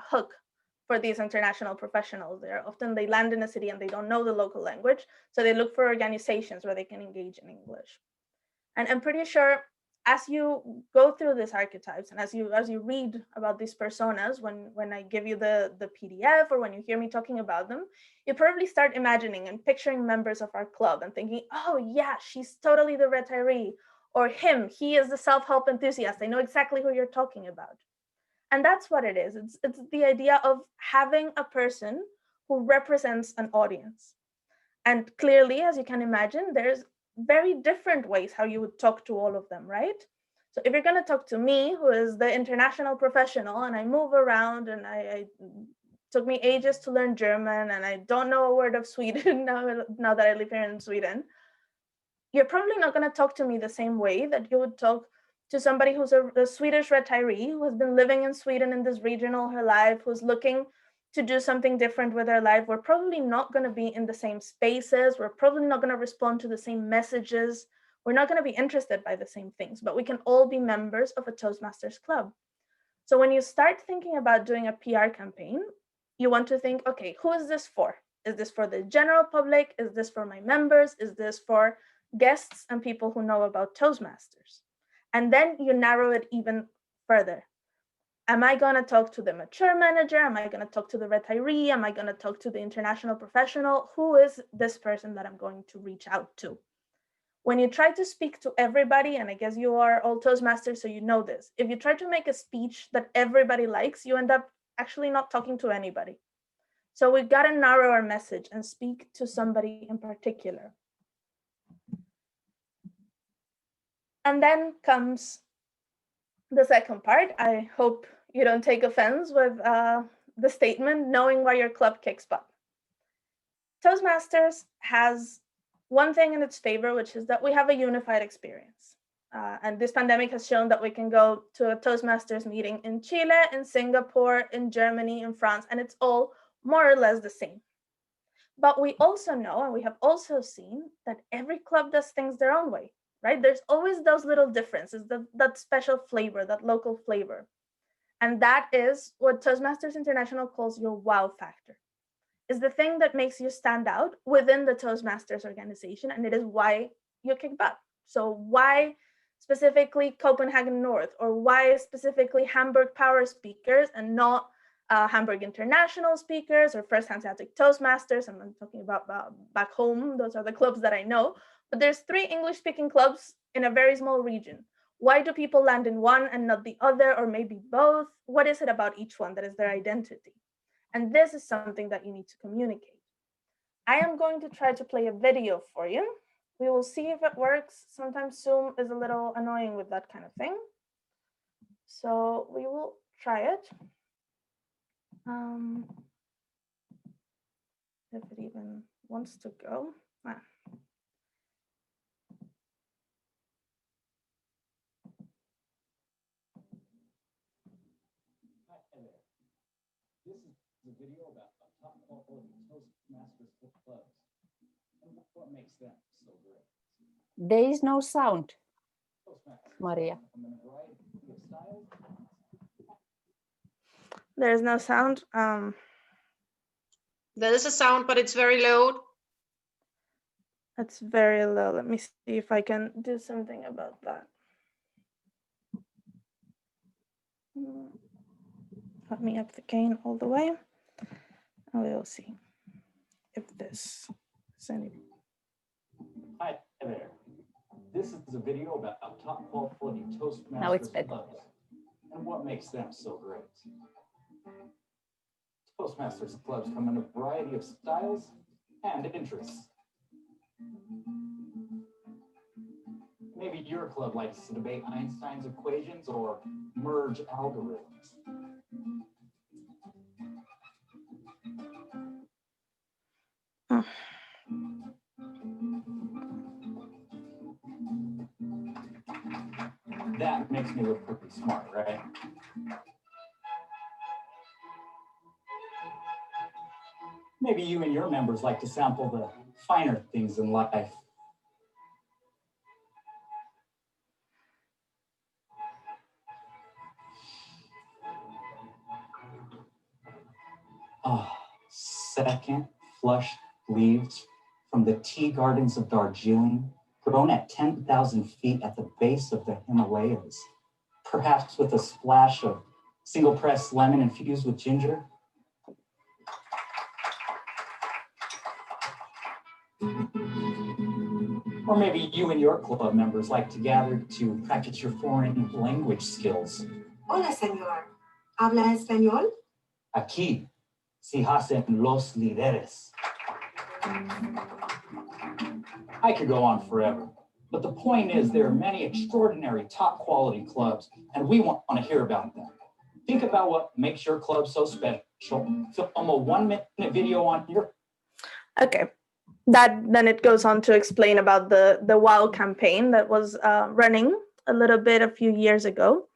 hook for these international professionals. They land in a city and they don't know the local language, so they look for organizations where they can engage in English. And I'm pretty sure as you go through these archetypes and as you read about these personas, when I give you the PDF or when you hear me talking about them, you probably start imagining and picturing members of our club and thinking, oh yeah, she's totally the retiree, or him, he is the self-help enthusiast. I know exactly who you're talking about. And that's what it is. It's the idea of having a person who represents an audience. And clearly, as you can imagine, there's very different ways how you would talk to all of them, right? So if you're going to talk to me, who is the international professional, and I move around and I took me ages to learn German and I don't know a word of Sweden now that I live here in Sweden, you're probably not going to talk to me the same way that you would talk to somebody who's a Swedish retiree who has been living in Sweden in this region all her life, who's looking to do something different with their life. We're probably not going to be in the same spaces. We're probably not going to respond to the same messages. We're not going to be interested by the same things, but we can all be members of a Toastmasters club. So when you start thinking about doing a PR campaign, you want to think, okay, who is this for? Is this for the general public? Is this for my members? Is this for guests and people who know about Toastmasters? And then you narrow it even further. Am I going to talk to the mature manager? Am I going to talk to the retiree? Am I going to talk to the international professional? Who is this person that I'm going to reach out to? When you try to speak to everybody, and I guess you are all Toastmasters, so you know this, if you try to make a speech that everybody likes, you end up actually not talking to anybody. So we've got to narrow our message and speak to somebody in particular. And then comes the second part. I hope you don't take offense with the statement, knowing why your club kicks butt. Toastmasters has one thing in its favor, which is that we have a unified experience. And this pandemic has shown that we can go to a Toastmasters meeting in Chile, in Singapore, in Germany, in France, and it's all more or less the same. But we also know, and we have also seen, that every club does things their own way. Right? There's always those little differences, that special flavor, that local flavor. And that is what Toastmasters International calls your wow factor. Is the thing that makes you stand out within the Toastmasters organization, and it is why you kick butt. So why specifically Copenhagen North, or why specifically Hamburg Power speakers and not Hamburg International speakers or First Hanseatic Toastmasters? And I'm talking about back home, those are the clubs that I know. But there's 3 English-speaking clubs in a very small region. Why do people land in one and not the other, or maybe both? What is it about each one that is their identity? And this is something that you need to communicate. I am going to try to play a video for you. We will see if it works. Sometimes Zoom is a little annoying with that kind of thing. So we will try it. If it even wants to go. This is a video about top quality Toastmasters clubs and what makes them so great. There is no sound, Maria. There's no sound. There is a sound, but it's very low. It's very low. Let me see if I can do something about that. Let me up the gain all the way, and we'll see if this is any. Hi there. This is a video about top quality Toastmasters Now it's better. clubs and what makes them so great. Toastmasters clubs come in a variety of styles and interests. Maybe your club likes to debate Einstein's equations or merge algorithms. That makes me look pretty smart, right? Maybe you and your members like to sample the finer things in life. Second, flush leaves from the tea gardens of Darjeeling, grown at 10,000 feet at the base of the Himalayas, perhaps with a splash of single pressed lemon infused with ginger. Or maybe you and your club members like to gather to practice your foreign language skills. Hola, señor. ¿Habla español? Aquí se hacen los líderes. I could go on forever, but the point is there are many extraordinary top quality clubs, and we want to hear about them. Think about what makes your club so special. Film a 1-minute video on your... Okay, then it goes on to explain about the WOW campaign that was running a few years ago,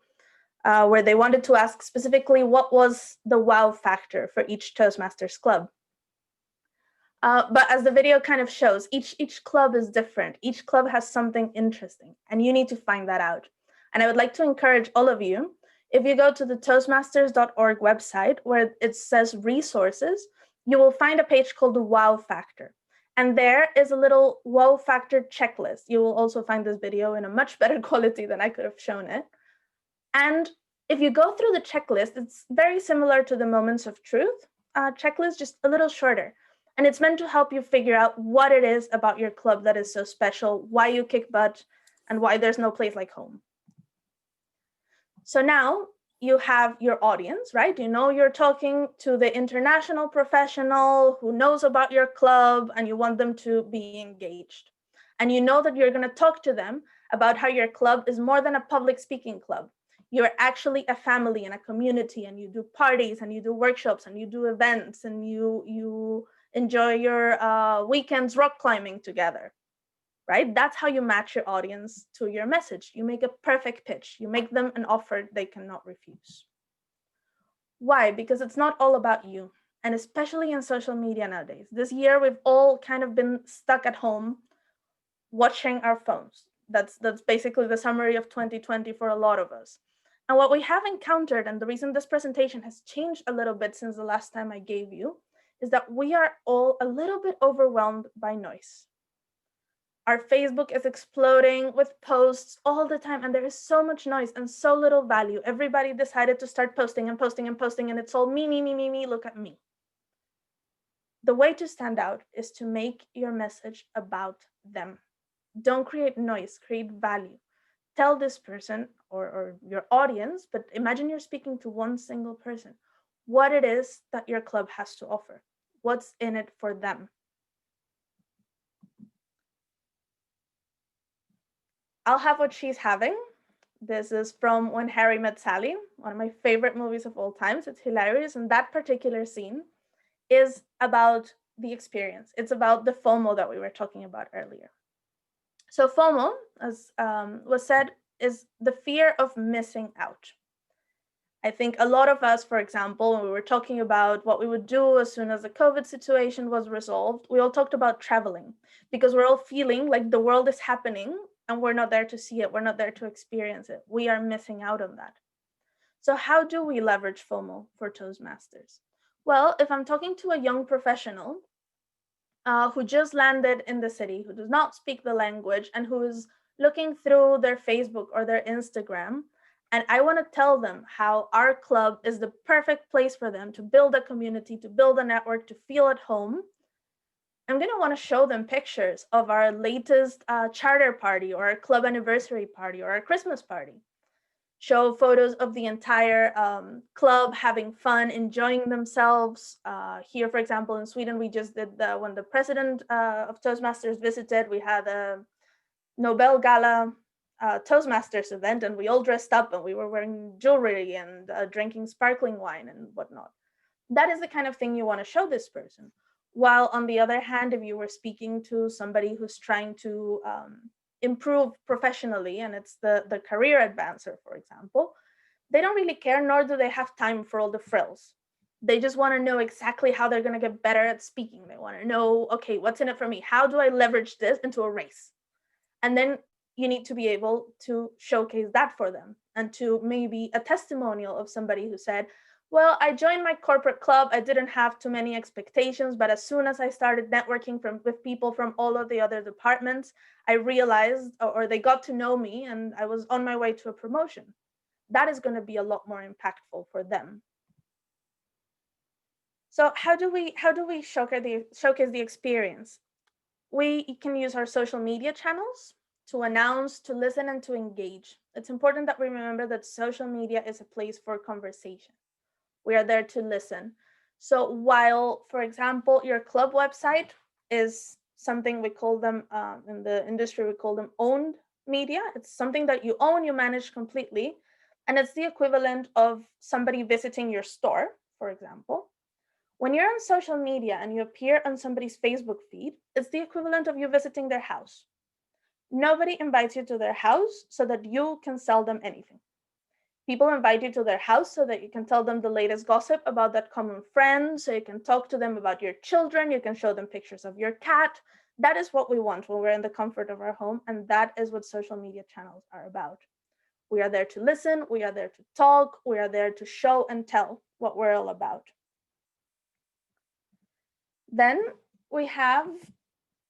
where they wanted to ask specifically what was the WOW factor for each Toastmasters club. But as the video kind of shows, each club is different. Each club has something interesting, and you need to find that out. And I would like to encourage all of you, if you go to the toastmasters.org website where it says resources, you will find a page called the WOW factor. And there is a little WOW factor checklist. You will also find this video in a much better quality than I could have shown it. And if you go through the checklist, it's very similar to the Moments of Truth checklist, just a little shorter. And it's meant to help you figure out what it is about your club that is so special, why you kick butt, and why there's no place like home. So now you have your audience, right? You know you're talking to the international professional who knows about your club, and you want them to be engaged. And you know that you're going to talk to them about how your club is more than a public speaking club. You're actually a family and a community, and you do parties, and you do workshops, and you do events, and you enjoy your weekends rock climbing together, right? That's how you match your audience to your message. You make a perfect pitch. You make them an offer they cannot refuse. Why? Because it's not all about you. And especially in social media nowadays. This year, we've all kind of been stuck at home watching our phones. That's basically the summary of 2020 for a lot of us. And what we have encountered, and the reason this presentation has changed a little bit since the last time I gave you, is that we are all a little bit overwhelmed by noise. Our Facebook is exploding with posts all the time, and there is so much noise and so little value. Everybody decided to start posting and posting and posting, and it's all me, me, me, me, me, look at me. The way to stand out is to make your message about them. Don't create noise, create value. Tell this person or your audience, but imagine you're speaking to one single person, what it is that your club has to offer. What's in it for them? I'll have what she's having. This is from When Harry Met Sally, one of my favorite movies of all times. It's hilarious. And that particular scene is about the experience. It's about the FOMO that we were talking about earlier. So FOMO, as was said, is the fear of missing out. I think a lot of us, for example, when we were talking about what we would do as soon as the COVID situation was resolved, we all talked about traveling because we're all feeling like the world is happening and we're not there to see it. We're not there to experience it. We are missing out on that. So how do we leverage FOMO for Toastmasters? Well, if I'm talking to a young professional who just landed in the city, who does not speak the language, and who is looking through their Facebook or their Instagram, and I want to tell them how our club is the perfect place for them to build a community, to build a network, to feel at home, I'm going to want to show them pictures of our latest charter party or our club anniversary party or our Christmas party. Show photos of the entire club having fun, enjoying themselves. Here, for example, in Sweden, we just did when the president of Toastmasters visited, we had a Nobel Gala Toastmasters event, and we all dressed up and we were wearing jewelry and drinking sparkling wine and whatnot. That is the kind of thing you want to show this person. While on the other hand, if you were speaking to somebody who's trying to improve professionally, and it's the career advancer, for example, they don't really care, nor do they have time for all the frills. They just want to know exactly how they're going to get better at speaking. They want to know, okay, what's in it for me? How do I leverage this into a race? And then you need to be able to showcase that for them and to maybe a testimonial of somebody who said, Well, I joined my corporate club. I didn't have too many expectations, but as soon as I started networking with people from all of the other departments, I realized, or they got to know me, and I was on my way to a promotion. That is going to be a lot more impactful for them. So how do we showcase the experience? We can use our social media channels to announce, to listen, and to engage. It's important that we remember that social media is a place for conversation. We are there to listen. So while, for example, your club website is something we call them, in the industry, we call them owned media. It's something that you own, you manage completely. And it's the equivalent of somebody visiting your store, for example. When you're on social media and you appear on somebody's Facebook feed, it's the equivalent of you visiting their house. Nobody invites you to their house so that you can sell them anything. People invite you to their house so that you can tell them the latest gossip about that common friend, so you can talk to them about your children, you can show them pictures of your cat. That is what we want when we're in the comfort of our home, and that is what social media channels are about. We are there to listen, we are there to talk, we are there to show and tell what we're all about. Then we have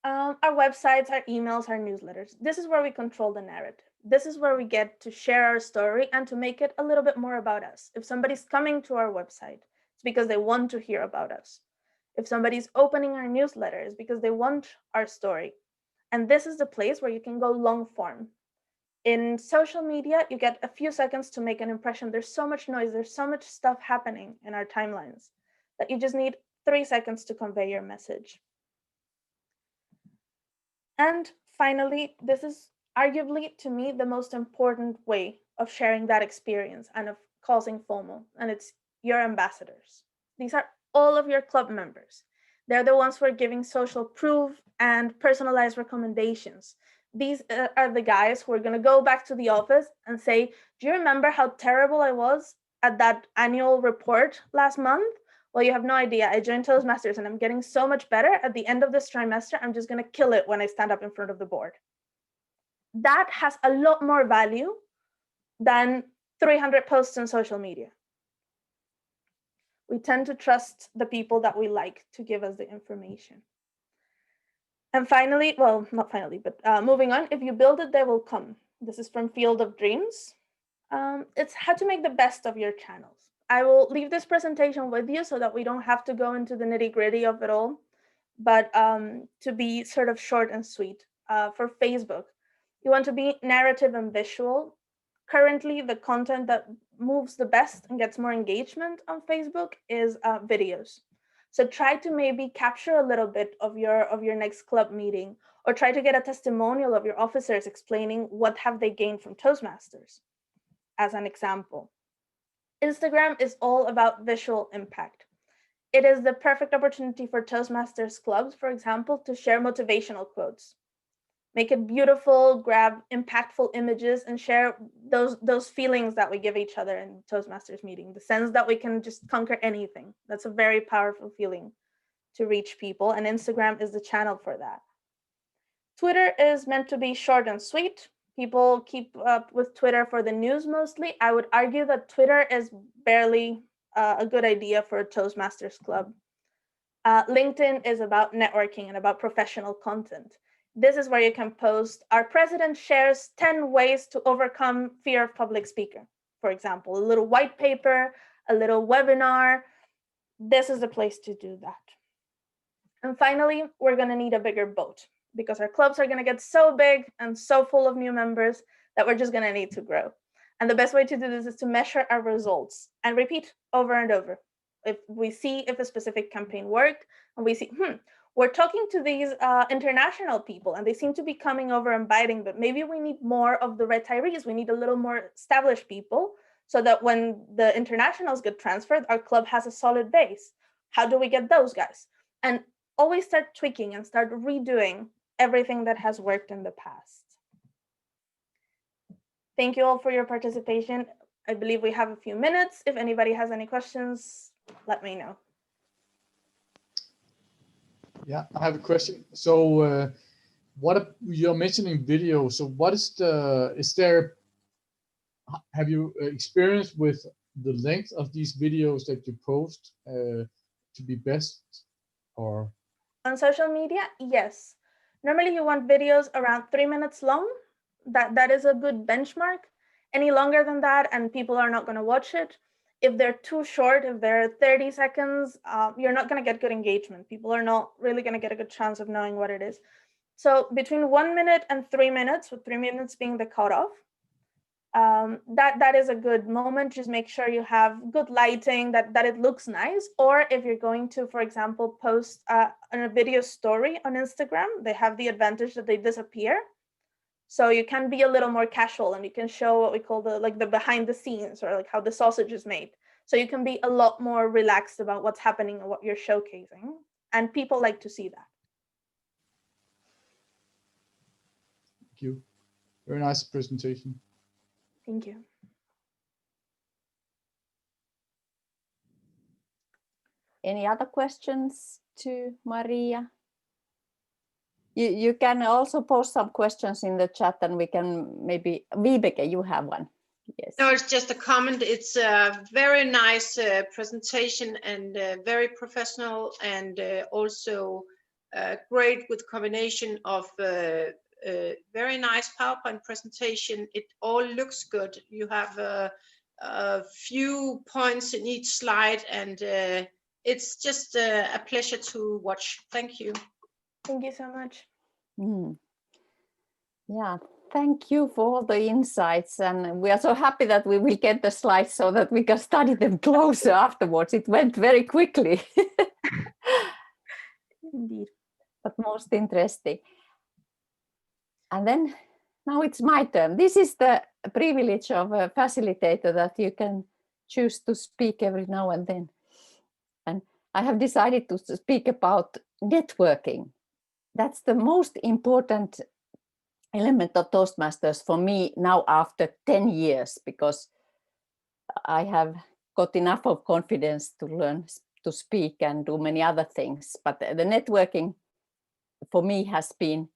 our websites, our emails, our newsletters. This is where we control the narrative. This is where we get to share our story and to make it a little bit more about us. If somebody's coming to our website, it's because they want to hear about us. If somebody's opening our newsletter, it's because they want our story. And this is the place where you can go long form. In social media, you get a few seconds to make an impression. There's so much noise, there's so much stuff happening in our timelines that you just need 3 seconds to convey your message. And finally, this is arguably, to me, the most important way of sharing that experience and of causing FOMO, and it's your ambassadors. These are all of your club members. They're the ones who are giving social proof and personalized recommendations. These are the guys who are going to go back to the office and say, do you remember how terrible I was at that annual report last month? Well, you have no idea. I joined Toastmasters and I'm getting so much better. At the end of this trimester, I'm just going to kill it when I stand up in front of the board. That has a lot more value than 300 posts on social media. We tend to trust the people that we like to give us the information. And finally, well, not finally, but moving on, if you build it, they will come. This is from Field of Dreams. It's how to make the best of your channels. I will leave this presentation with you so that we don't have to go into the nitty-gritty of it all, but to be sort of short and sweet. For Facebook, you want to be narrative and visual. Currently, the content that moves the best and gets more engagement on Facebook is videos. So try to maybe capture a little bit of your next club meeting, or try to get a testimonial of your officers explaining what have they gained from Toastmasters, as an example. Instagram is all about visual impact. It is the perfect opportunity for Toastmasters clubs, for example, to share motivational quotes. Make it beautiful, grab impactful images, and share those feelings that we give each other in Toastmasters meeting, the sense that we can just conquer anything. That's a very powerful feeling to reach people, and Instagram is the channel for that. Twitter is meant to be short and sweet. People keep up with Twitter for the news mostly. I would argue that Twitter is barely a good idea for a Toastmasters club. LinkedIn is about networking and about professional content. This is where you can post, our president shares 10 ways to overcome fear of public speaking. For example, a little white paper, a little webinar. This is the place to do that. And finally, we're going to need a bigger boat, because our clubs are going to get so big and so full of new members that we're just going to need to grow. And the best way to do this is to measure our results and repeat over and over. If we see if a specific campaign worked, and we see, we're talking to these international people and they seem to be coming over and biting, but maybe we need more of the retirees. We need a little more established people so that when the internationals get transferred, our club has a solid base. How do we get those guys? And always start tweaking and start redoing everything that has worked in the past. Thank you all for your participation. I believe we have a few minutes. If anybody has any questions, let me know. Yeah, I have a question. So what you're mentioning video. So what is have you experienced with the length of these videos that you post to be best, or? On social media, yes. Normally you want videos around 3 minutes long. That is a good benchmark. Any longer than that, and people are not going to watch it. If they're too short, if they're 30 seconds, you're not going to get good engagement. People are not really going to get a good chance of knowing what it is. So between 1 minute and 3 minutes, with 3 minutes being the cutoff, that is a good moment. Just make sure you have good lighting, that it looks nice. Or if you're going to, for example, post a video story on Instagram, they have the advantage that they disappear. So you can be a little more casual, and you can show what we call the behind the scenes, or like how the sausage is made. So you can be a lot more relaxed about what's happening and what you're showcasing. And people like to see that. Thank you. Very nice presentation. Thank you. Any other questions to Maria? You can also post some questions in the chat, and we can maybe, Vibeke, you have one. Yes. No, it's just a comment. It's a very nice presentation, and very professional, and also great with combination of very nice PowerPoint presentation. It all looks good. You have a few points in each slide, and it's just a pleasure to watch. Thank you. Thank you so much. Yeah, thank you for all the insights, and we are so happy that we will get the slides so that we can study them closer afterwards. It went very quickly. Indeed. But most interesting. And then now it's my turn. This is the privilege of a facilitator, that you can choose to speak every now and then. And I have decided to speak about networking. That's the most important element of Toastmasters for me now after 10 years, because I have got enough of confidence to learn to speak and do many other things. But the networking for me has been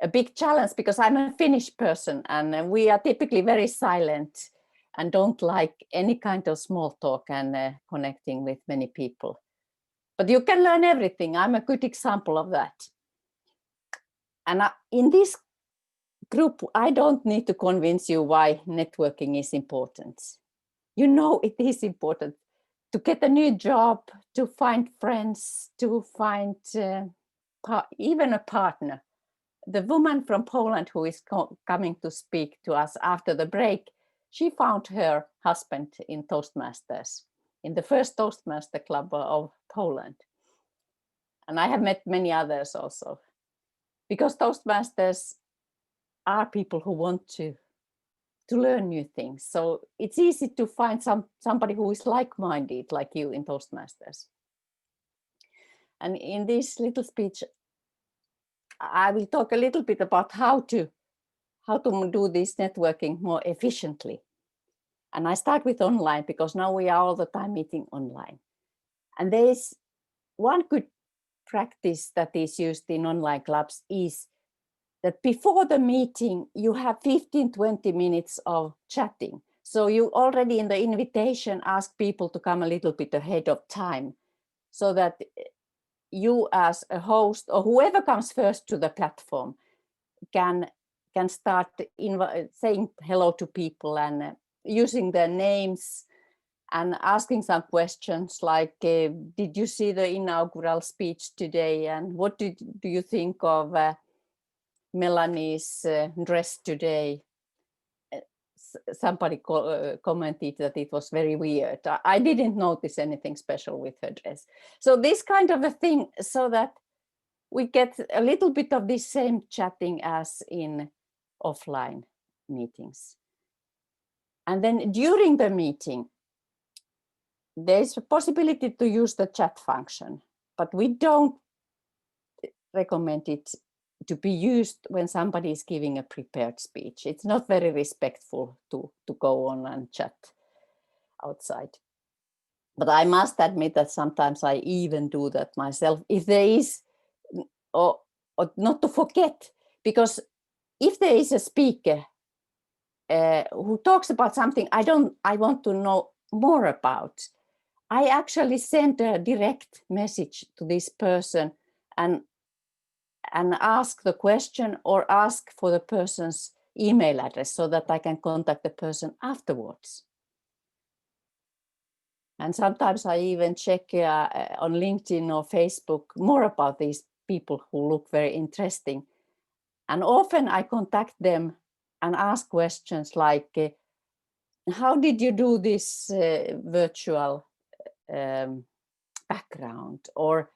a big challenge, because I'm a Finnish person, and we are typically very silent and don't like any kind of small talk and connecting with many people. But you can learn everything. I'm a good example of that. And in this group, I don't need to convince you why networking is important. You know it is important to get a new job, to find friends, to find even a partner. The woman from Poland who is coming to speak to us after the break, she found her husband in Toastmasters, in the first Toastmaster club of Poland. And I have met many others also, because Toastmasters are people who want to learn new things. So it's easy to find somebody who is like-minded like you in Toastmasters. And in this little speech, I will talk a little bit about how to do this networking more efficiently. And I start with online, because now we are all the time meeting online. And there is one good practice that is used in online clubs, is that before the meeting, you have 15-20 minutes of chatting. So you already in the invitation ask people to come a little bit ahead of time, so that you as a host, or whoever comes first to the platform, can start saying hello to people, and using their names, and asking some questions like, did you see the inaugural speech today? And what do you think of Melanie's dress today? Somebody commented that it was very weird. I didn't notice anything special with her dress. So this kind of a thing, so that we get a little bit of the same chatting as in offline meetings. And then during the meeting, there's a possibility to use the chat function, but we don't recommend it to be used when somebody is giving a prepared speech. It's not very respectful to go on and chat outside. But I must admit that sometimes I even do that myself, if there is, or not to forget, because if there is a speaker who talks about something I want to know more about, I actually sent a direct message to this person and ask the question or ask for the person's email address so that I can contact the person afterwards. And sometimes I even check on LinkedIn or Facebook more about these people who look very interesting. And often I contact them and ask questions like, how did you do this virtual background? Or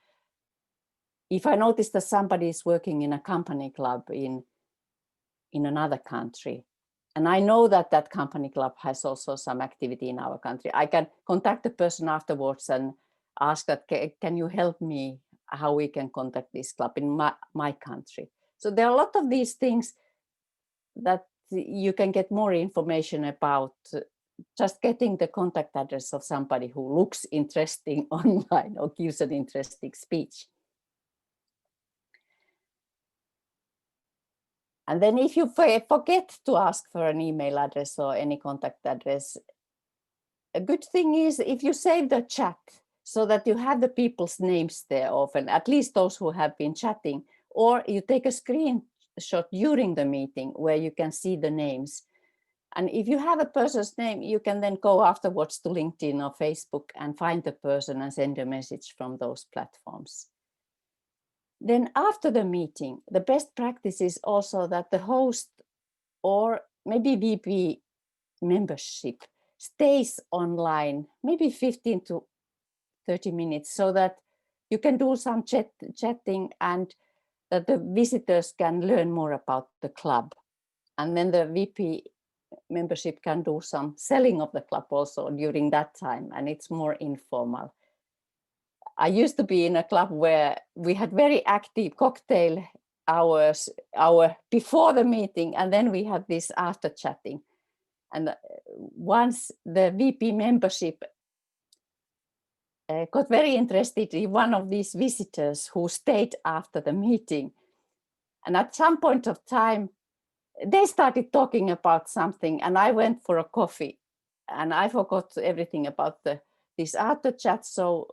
if I notice that somebody is working in a company club in another country, and I know that that company club has also some activity in our country, I can contact the person afterwards and ask that, can you help me how we can contact this club in my country? So there are a lot of these things that you can get more information about just getting the contact address of somebody who looks interesting online or gives an interesting speech. And then if you forget to ask for an email address or any contact address, a good thing is if you save the chat so that you have the people's names there often, at least those who have been chatting, or you take a screenshot during the meeting where you can see the names. And if you have a person's name, you can then go afterwards to LinkedIn or Facebook and find the person and send a message from those platforms. Then after the meeting, the best practice is also that the host or maybe VP membership stays online, maybe 15 to 30 minutes, so that you can do some chatting and that the visitors can learn more about the club. And then the VP membership can do some selling of the club also during that time, and it's more informal. I used to be in a club where we had very active cocktail hours before the meeting, and then we had this after chatting. And once the VP membership got very interested in one of these visitors who stayed after the meeting. And at some point of time, they started talking about something, and I went for a coffee, and I forgot everything about this after chat. So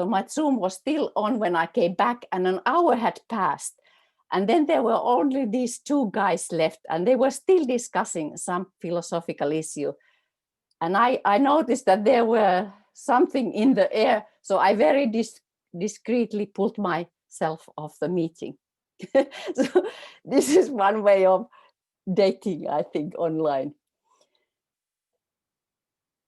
my Zoom was still on when I came back, and an hour had passed. And then there were only these two guys left, and they were still discussing some philosophical issue. And I noticed that there were something in the air. So I very discreetly pulled myself off the meeting. So this is one way of dating, I think, online.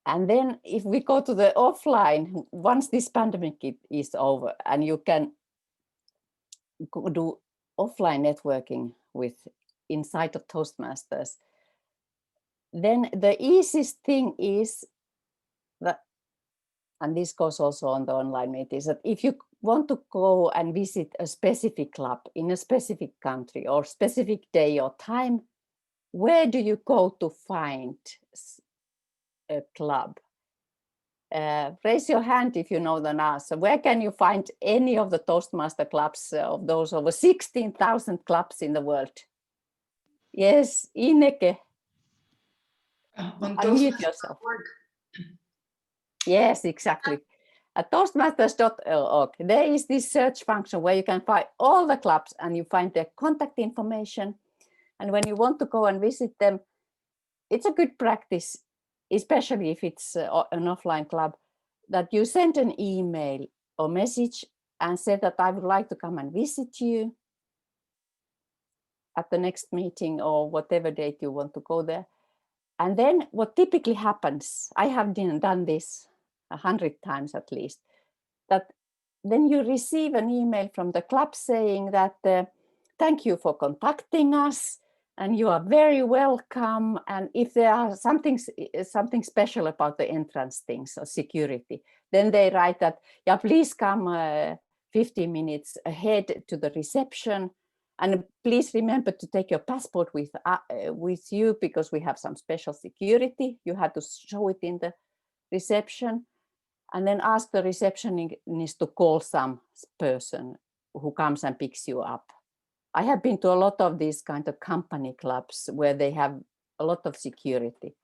And then if we go to the offline, once this pandemic is over and you can do offline networking inside of Toastmasters, then the easiest thing is that, and this goes also on the online meetings, that if you want to go and visit a specific club in a specific country or specific day or time, where do you go to find a club? Raise your hand if you know the answer. Where can you find any of the Toastmaster clubs of those over 16,000 clubs in the world? Yes, Ineke. On Unmute yourself. Toastmasters.org. Yes, exactly. At Toastmasters.org, there is this search function where you can find all the clubs and you find their contact information. And when you want to go and visit them, it's a good practice, especially if it's an offline club, that you send an email or message and say that I would like to come and visit you at the next meeting or whatever date you want to go there. And then what typically happens, I have done this 100 times at least, that then you receive an email from the club saying that thank you for contacting us and you are very welcome. And if there are something special about the entrance things or security, then they write that, yeah, please come 15 minutes ahead to the reception. And please remember to take your passport with you because we have some special security. You have to show it in the reception. And then ask the receptionist to call some person who comes and picks you up. I have been to a lot of these kind of company clubs where they have a lot of security.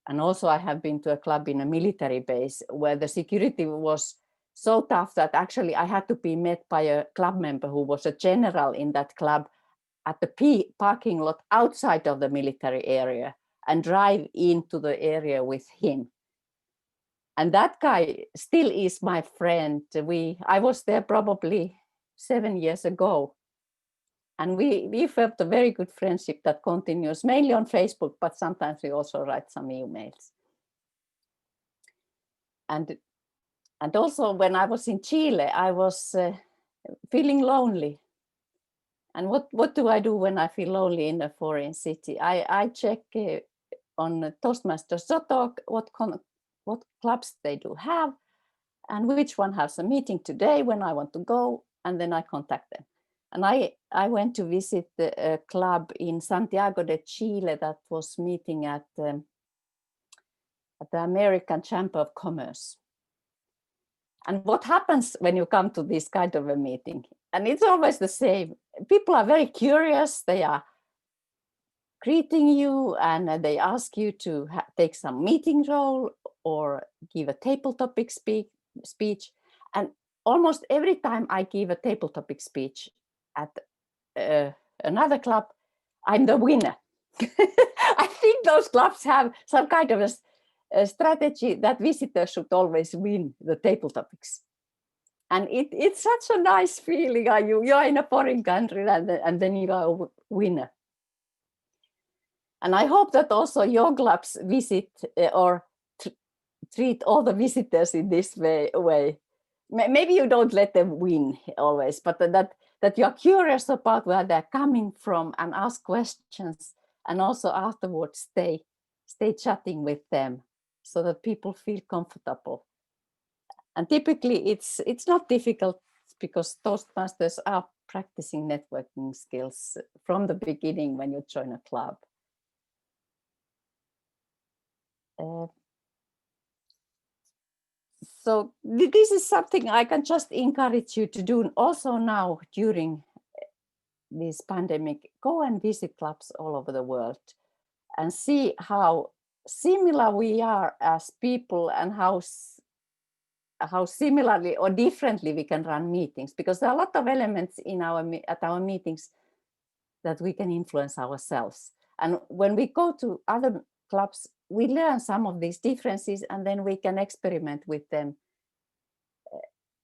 And also I have been to a club in a military base where the security was so tough that actually I had to be met by a club member who was a general in that club at the parking lot outside of the military area and drive into the area with him. And that guy still is my friend. I was there probably 7 years ago. And we felt a very good friendship that continues mainly on Facebook, but sometimes we also write some emails. And also when I was in Chile, I was feeling lonely. And what do I do when I feel lonely in a foreign city? I check on Toastmasters.org what clubs they do have and which one has a meeting today when I want to go, and then I contact them. And I went to visit a club in Santiago de Chile that was meeting at the American Chamber of Commerce. And what happens when you come to this kind of a meeting? And it's always the same. People are very curious. They are greeting you and they ask you to take some meeting role or give a table topic speech. And almost every time I give a table topic speech at another club, I'm the winner. I think those clubs have some kind of a strategy that visitors should always win the table topics. And it's such a nice feeling. You're in a foreign country and then you are a winner. And I hope that also your clubs visit or treat all the visitors in this way. Maybe you don't let them win always, but that you're curious about where they're coming from and ask questions, and also afterwards stay chatting with them so that people feel comfortable. And typically it's not difficult because Toastmasters are practicing networking skills from the beginning when you join a club. So this is something I can just encourage you to do also now during this pandemic. Go and visit clubs all over the world and see how similar we are as people and how similarly or differently we can run meetings, because there are a lot of elements in at our meetings that we can influence ourselves. And when we go to other clubs, we learn some of these differences and then we can experiment with them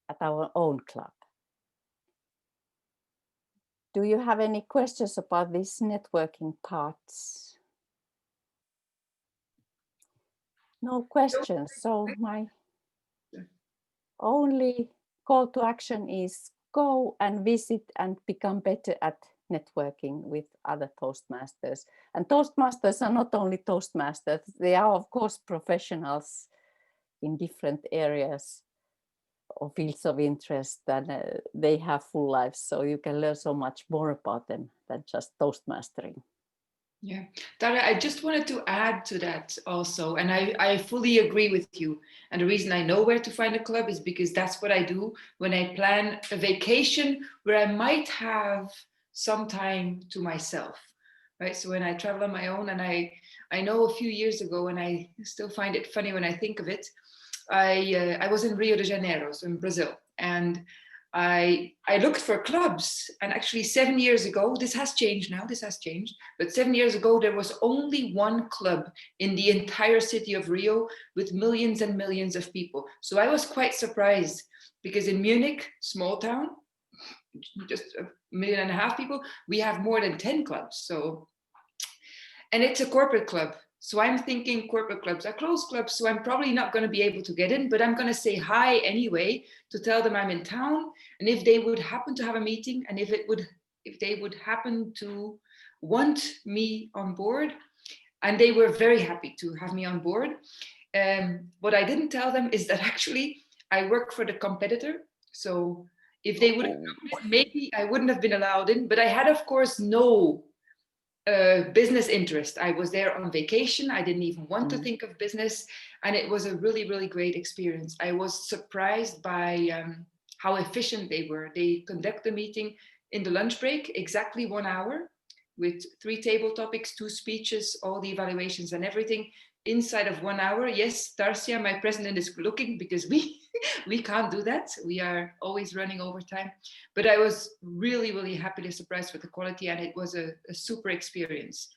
at our own club. Do you have any questions about these networking parts? No questions. So my only call to action is go and visit and become better at networking with other Toastmasters. And Toastmasters are not only Toastmasters, they are of course professionals in different areas or fields of interest, and they have full lives. So you can learn so much more about them than just Toastmastering. Yeah, Tara, I just wanted to add to that also, and I fully agree with you. And the reason I know where to find a club is because that's what I do when I plan a vacation where I might have some time to myself, right? So when I travel on my own, and I know a few years ago, and I still find it funny when I think of it, I was in Rio de Janeiro, so in Brazil, and I looked for clubs, and actually 7 years ago, this has changed now, but 7 years ago, there was only one club in the entire city of Rio with millions and millions of people. So I was quite surprised, because in Munich, small town, just 1.5 million people, we have more than 10 clubs. So, and it's a corporate club. So I'm thinking corporate clubs are closed clubs, so I'm probably not going to be able to get in, but I'm going to say hi anyway to tell them I'm in town. And if they would happen to have a meeting, and if they would happen to want me on board, and they were very happy to have me on board. What I didn't tell them is that actually I work for the competitor. So if they would have known it, maybe I wouldn't have been allowed in, but I had, of course, no business interest. I was there on vacation. I didn't even want to think of business. And it was a really, really great experience. I was surprised by how efficient they were. They conduct the meeting in the lunch break, exactly 1 hour, with 3 table topics, 2 speeches, all the evaluations and everything. inside of 1 hour. Yes, Darcia, my president, is looking because we can't do that. We are always running over time. But I was really, really happily surprised with the quality, and it was a super experience.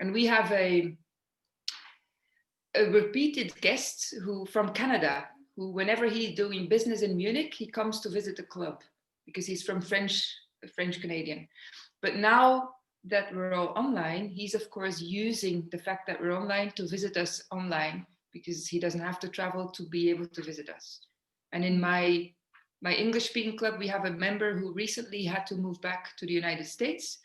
And we have a repeated guest who from Canada, who whenever he's doing business in Munich, he comes to visit the club because he's from French Canadian. But now that we're all online, he's of course using the fact that we're online to visit us online because he doesn't have to travel to be able to visit us. And in my English speaking club, we have a member who recently had to move back to the United States.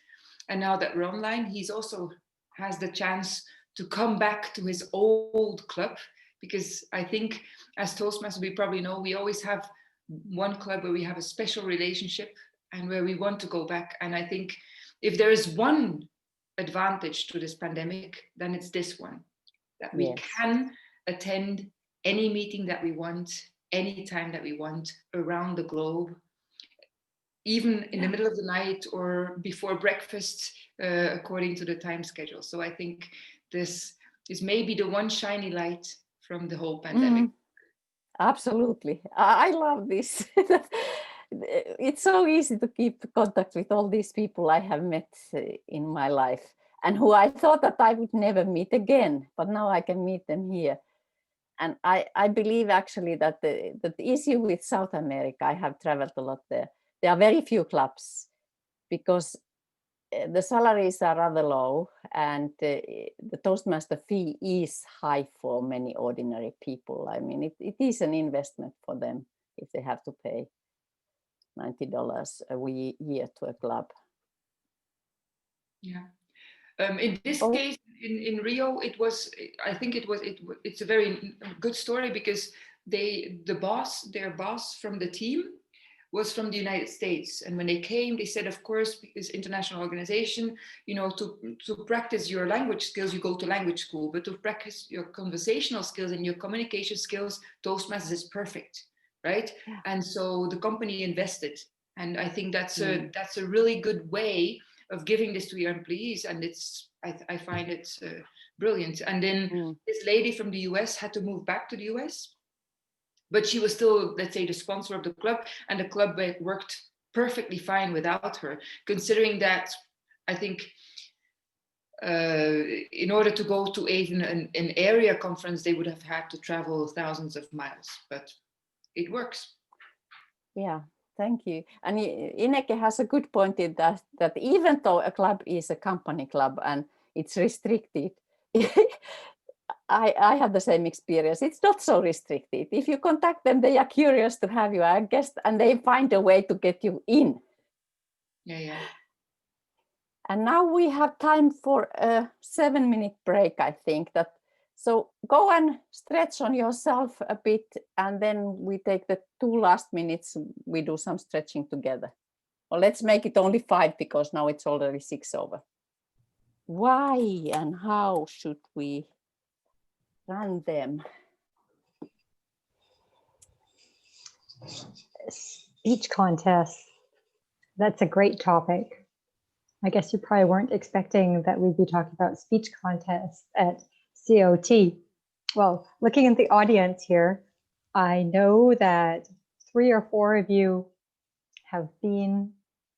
And now that we're online, he's also has the chance to come back to his old club, because I think as Toastmasters, we probably know, we always have one club where we have a special relationship and where we want to go back. And I think if there is one advantage to this pandemic, then it's this one, that we can attend any meeting that we want, anytime that we want, around the globe, even in the middle of the night or before breakfast, according to the time schedule. So I think this is maybe the one shiny light from the whole pandemic. Absolutely. I love this. It's so easy to keep contact with all these people I have met in my life and who I thought that I would never meet again, but now I can meet them here. And I believe actually that the issue with South America, I have traveled a lot there. There are very few clubs because the salaries are rather low and the Toastmaster fee is high for many ordinary people. I mean, it is an investment for them if they have to pay $90 a year to a club. Yeah. In this case, in Rio, it's a very good story because their boss from the team was from the United States. And when they came, they said, of course, because international organization, to practice your language skills, you go to language school, but to practice your conversational skills and your communication skills, Toastmasters is perfect, right? Yeah. And so the company invested. And I think that's a really good way of giving this to your employees. And I find it brilliant. And then this lady from the US had to move back to the US. But she was still, let's say, the sponsor of the club, and the club worked perfectly fine without her, considering that I think in order to go to even an area conference, they would have had to travel thousands of miles, but it works. Yeah, thank you. And Ineke has a good point in that even though a club is a company club and it's restricted, I have the same experience. It's not so restricted. If you contact them, they are curious to have you as a guest and they find a way to get you in. Yeah. And now we have time for a 7-minute break, I think. So go and stretch on yourself a bit, and then we take the 2 last minutes, we do some stretching together. Or let's make it only 5 because now it's already 6 over. Why and how should we run them? Speech contests. That's a great topic. I guess you probably weren't expecting that we'd be talking about speech contests at COT. Well, looking at the audience here, I know that 3 or 4 of you have been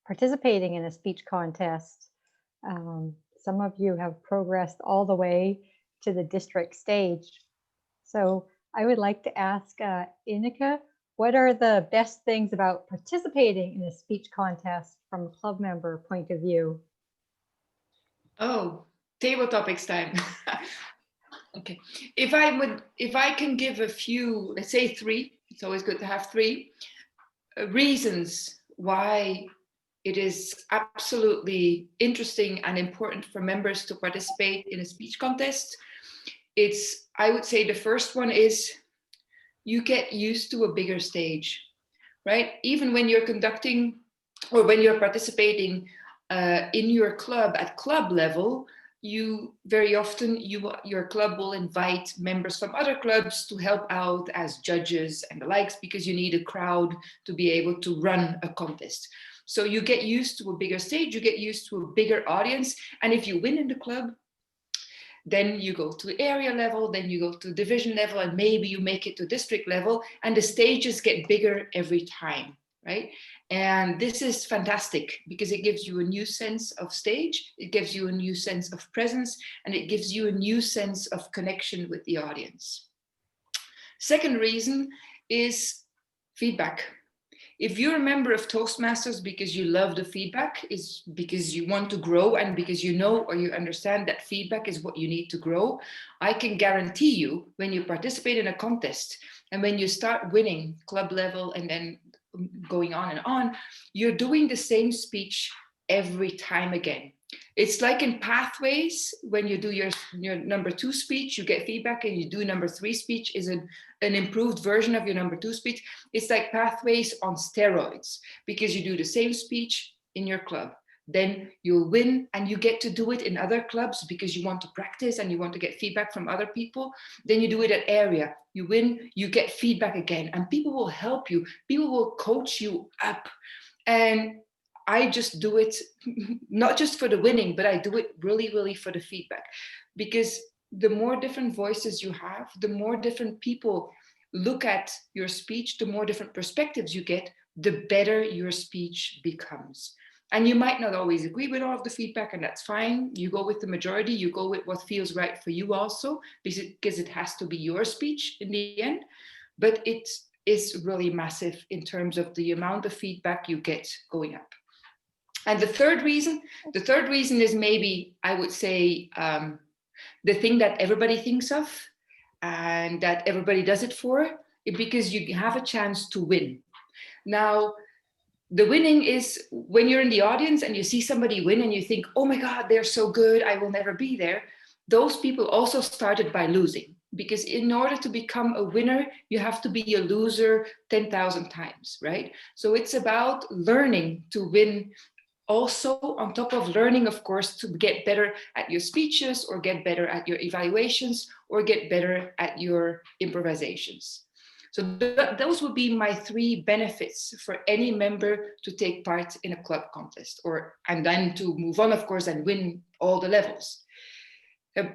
participating in a speech contest. Some of you have progressed all the way to the district stage. So I would like to ask Ineke, what are the best things about participating in a speech contest from a club member point of view? Oh, table topics time. Okay. If I can give a few, let's say 3, it's always good to have 3 reasons why it is absolutely interesting and important for members to participate in a speech contest. I would say the first one is you get used to a bigger stage, right? Even when you're conducting or when you're participating in your club at club level, you very often your club will invite members from other clubs to help out as judges and the likes, because you need a crowd to be able to run a contest. So you get used to a bigger stage, you get used to a bigger audience, and if you win in the club, then you go to area level, then you go to division level, and maybe you make it to district level, and the stages get bigger every time, right? And this is fantastic because it gives you a new sense of stage, it gives you a new sense of presence, and it gives you a new sense of connection with the audience. Second reason is feedback. If you're a member of Toastmasters because you love the feedback, is because you want to grow and because you know or you understand that feedback is what you need to grow, I can guarantee you when you participate in a contest and when you start winning club level and then going on and on, you're doing the same speech every time again. It's like in pathways, when you do your number 2 speech, you get feedback, and you do number 3 speech is an improved version of your number 2 speech. It's like pathways on steroids, because you do the same speech in your club. Then you'll win, and you get to do it in other clubs because you want to practice and you want to get feedback from other people. Then you do it at area. You win, you get feedback again, and people will help you. People will coach you up. And I just do it not just for the winning, but I do it really, really for the feedback. Because the more different voices you have, the more different people look at your speech, the more different perspectives you get, the better your speech becomes. And you might not always agree with all of the feedback, and that's fine. You go with the majority, you go with what feels right for you also, because it has to be your speech in the end. But it is really massive in terms of the amount of feedback you get going up. And the third reason is maybe, I would say, the thing that everybody thinks of and that everybody does it for, because you have a chance to win. Now, the winning is when you're in the audience and you see somebody win and you think, oh my God, they're so good, I will never be there. Those people also started by losing, because in order to become a winner, you have to be a loser 10,000 times, right? So it's about learning to win. Also, on top of learning, of course, to get better at your speeches or get better at your evaluations or get better at your improvisations. So those would be my 3 benefits for any member to take part in a club contest, and then to move on, of course, and win all the levels.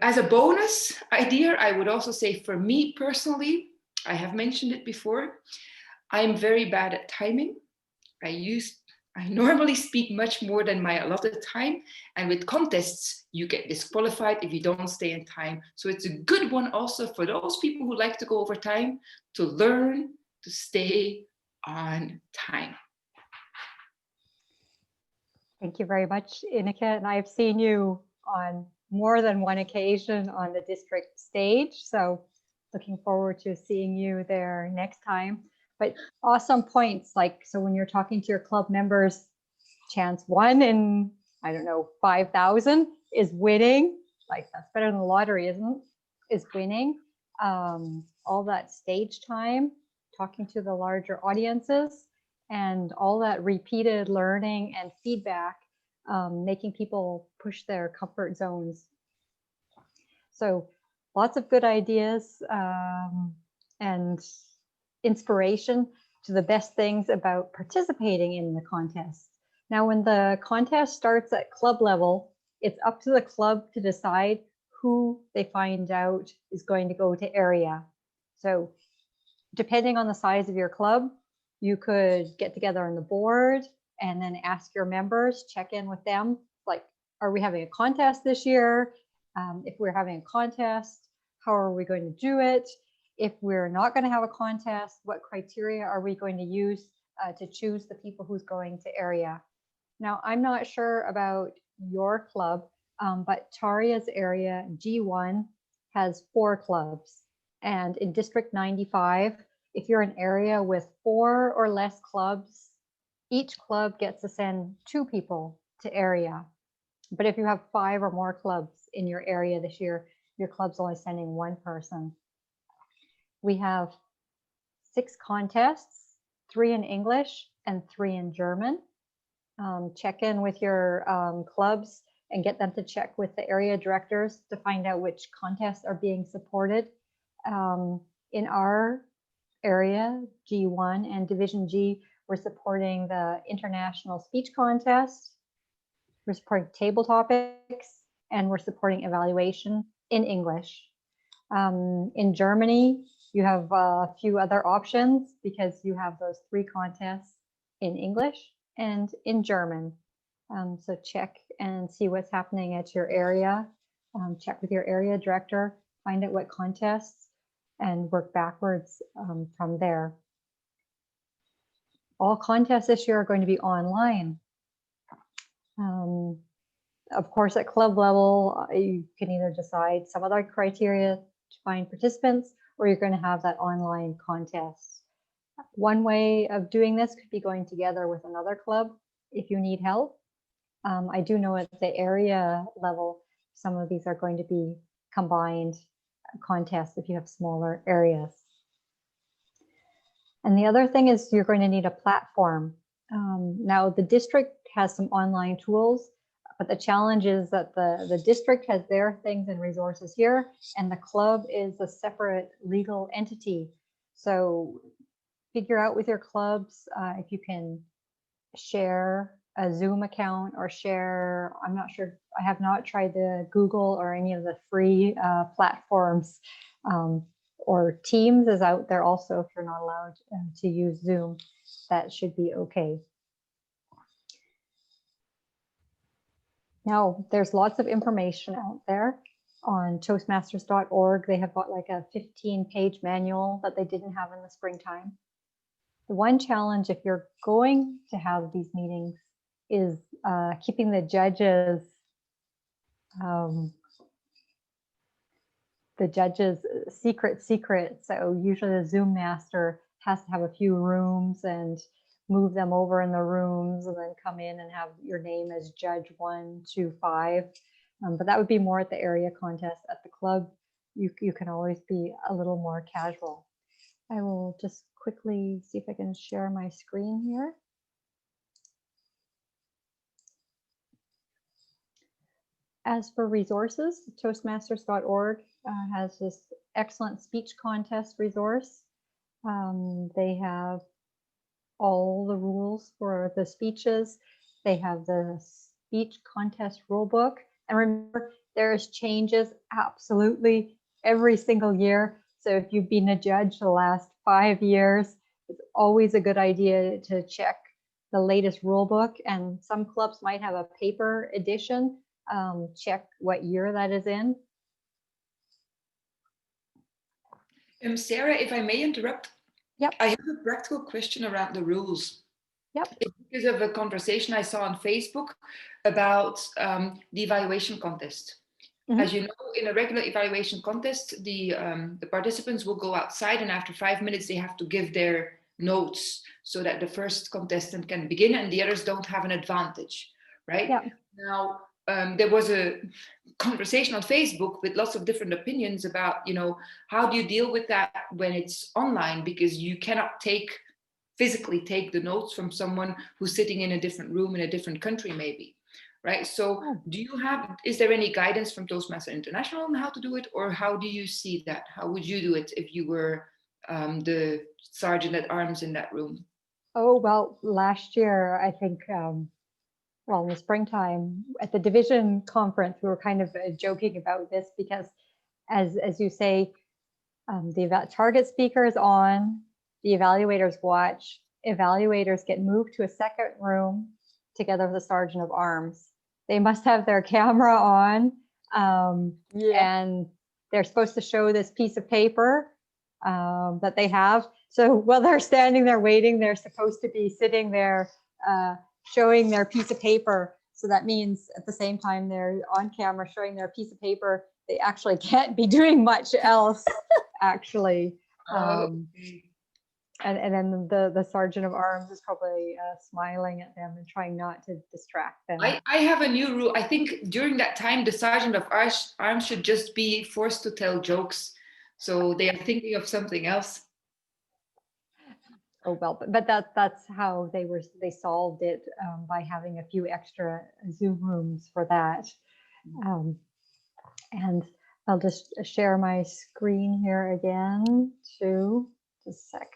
As a bonus idea, I would also say, for me personally, I have mentioned it before, I'm very bad at timing. I normally speak much more than my allotted time, and with contests, you get disqualified if you don't stay in time. So it's a good one also for those people who like to go over time, to learn to stay on time. Thank you very much, Ineke. And I've seen you on more than one occasion on the district stage. So looking forward to seeing you there next time. But awesome points. Like, so when you're talking to your club members, chance 1 in, I don't know, 5,000 is winning. Like, that's better than the lottery, isn't it? Is winning. All that stage time, talking to the larger audiences, and all that repeated learning and feedback, making people push their comfort zones. So lots of good ideas and inspiration to the best things about participating in the contest. Now, when the contest starts at club level, it's up to the club to decide who they find out is going to go to area. So depending on the size of your club, you could get together on the board and then ask your members, check in with them, like, are we having a contest this year? If we're having a contest, how are we going to do it? If we're not going to have a contest, what criteria are we going to use to choose the people who's going to area? Now, I'm not sure about your club, but Taria's area G1 has 4 clubs. And in District 95, if you're an area with 4 or less clubs, each club gets to send 2 people to area. But if you have 5 or more clubs in your area this year, your club's only sending 1 person. We have 6 contests, 3 in English and 3 in German. Check in with your clubs and get them to check with the area directors to find out which contests are being supported. In our area, G1 and Division G, we're supporting the International Speech Contest, we're supporting table topics, and we're supporting evaluation in English. In Germany, you have a few other options because you have those 3 contests in English and in German. So check and see what's happening at your area. Check with your area director, find out what contests, and work backwards from there. All contests this year are going to be online. Of course, at club level, you can either decide some other criteria to find participants, or you're going to have that online contest. One way of doing this could be going together with another club if you need help. I do know at the area level, some of these are going to be combined contests if you have smaller areas. And the other thing is you're going to need a platform. Now the district has some online tools, but the challenge is that the district has their things and resources here, and the club is a separate legal entity. So figure out with your clubs if you can share a Zoom account or share, I'm not sure, I have not tried the Google or any of the free platforms, or Teams is out there also if you're not allowed to use Zoom. That should be okay. Now, there's lots of information out there on Toastmasters.org. They have got like a 15-page manual that they didn't have in the springtime. The one challenge if you're going to have these meetings is keeping the judges secret. So usually the Zoom master has to have a few rooms and move them over in the rooms and then come in and have your name as judge 1, 2, 5. But that would be more at the area contest. At the club, you can always be a little more casual. I will just quickly see if I can share my screen here. As for resources, Toastmasters.org has this excellent speech contest resource. They have all the rules for the speeches. They have the speech contest rulebook. And remember, there's changes absolutely every single year. So if you've been a judge the last 5 years, it's always a good idea to check the latest rulebook. And some clubs might have a paper edition. Check what year that is in. Sarah, if I may interrupt, Yep. I have a practical question around the rules. Yep. It's because of a conversation I saw on Facebook about the evaluation contest. Mm-hmm. As you know, in a regular evaluation contest, the participants will go outside, and after 5 minutes, they have to give their notes so that the first contestant can begin and the others don't have an advantage, right? Yep. Now, there was a conversation on Facebook with lots of different opinions about, how do you deal with that when it's online? Because you cannot physically take the notes from someone who's sitting in a different room in a different country, maybe, right? So is there any guidance from Toastmasters International on how to do it? Or how do you see that? How would you do it if you were the sergeant at arms in that room? Oh, well, last year, I think, in the springtime at the division conference, we were kind of joking about this because as you say, the target speaker is on, the evaluators watch, evaluators get moved to a second room together with the sergeant of arms. They must have their camera on, and they're supposed to show this piece of paper that they have. So while they're standing there waiting, they're supposed to be sitting there showing their piece of paper. So that means at the same time they're on camera showing their piece of paper, they actually can't be doing much else, actually. And then the sergeant of arms is probably smiling at them and trying not to distract them. I have a new rule. I think during that time, the sergeant of arms should just be forced to tell jokes. So they are thinking of something else. Oh, well, but that's how they solved it, by having a few extra Zoom rooms for that. And I'll just share my screen here again too. Just a sec.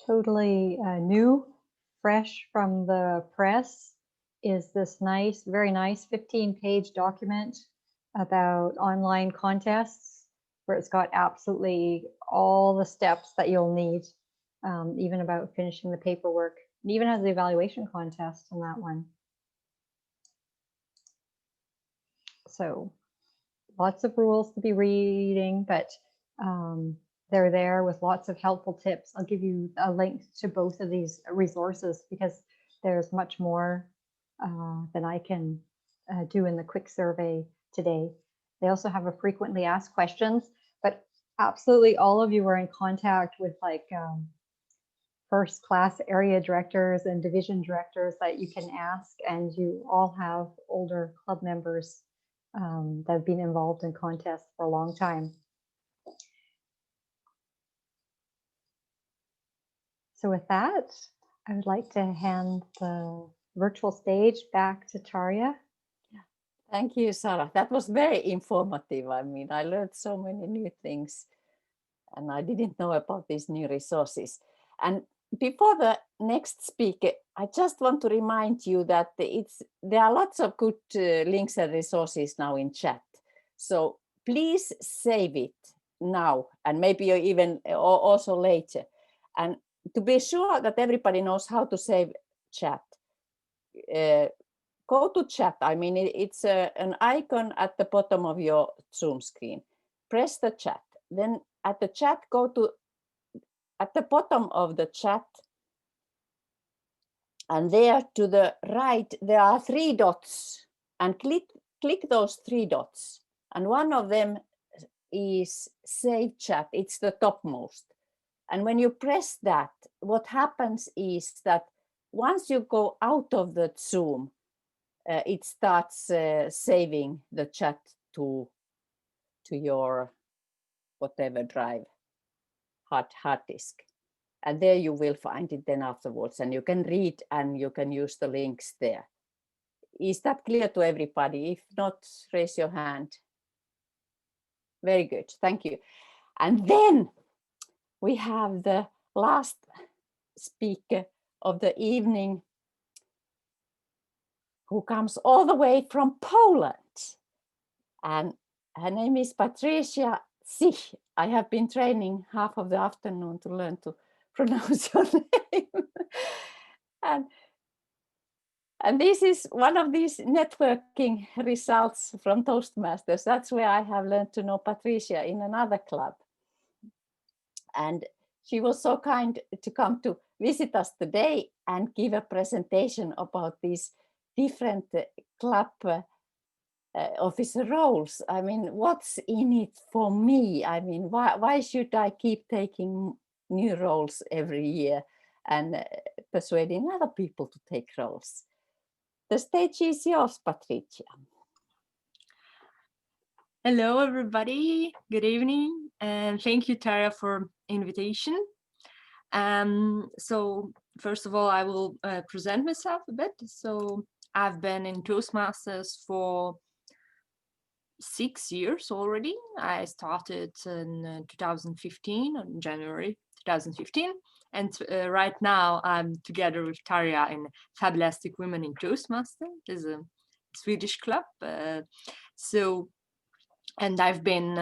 totally new, fresh from the press, is this nice, very nice 15-page document about online contests, where it's got absolutely all the steps that you'll need, even about finishing the paperwork. It even has the evaluation contest on that one. So lots of rules to be reading, but they're there with lots of helpful tips. I'll give you a link to both of these resources because there's much more than I can do in the quick survey today. They also have a frequently asked questions, but absolutely all of you are in contact with like first class area directors and division directors that you can ask, and you all have older club members that have been involved in contests for a long time. So with that, I would like to hand the virtual stage back to Tarja. Thank you, Sarah. That was very informative. I mean, I learned so many new things, and I didn't know about these new resources. And before the next speaker, I just want to remind you that there are lots of good links and resources now in chat. So please save it now, and maybe even also later. And to be sure that everybody knows how to save chat, go to chat. I mean, it's an icon at the bottom of your Zoom screen. Press the chat. Then at the chat, at the bottom of the chat, and there to the right, there are 3 dots, and click those 3 dots. And one of them is Save Chat. It's the topmost. And when you press that, what happens is that once you go out of the Zoom, it starts saving the chat to your whatever drive, hard disk. And there you will find it then afterwards, and you can read and you can use the links there. Is that clear to everybody? If not, raise your hand. Very good, thank you. And then we have the last speaker of the evening, who comes all the way from Poland. And her name is Patricia Sich. I have been training half of the afternoon to learn to pronounce your name. And this is one of these networking results from Toastmasters. That's where I have learned to know Patricia in another club. And she was so kind to come to visit us today and give a presentation about these different club officer roles. I mean, what's in it for me? I mean, why should I keep taking new roles every year and persuading other people to take roles? The stage is yours, Patricia. Hello, everybody. Good evening, and thank you, Tara, for invitation. So first of all, I will present myself a bit. So I've been in Toastmasters for 6 years already. I started in 2015, in January 2015. And right now I'm together with Tarja in Fabulastic Women in Toastmasters. It's a Swedish club. And I've been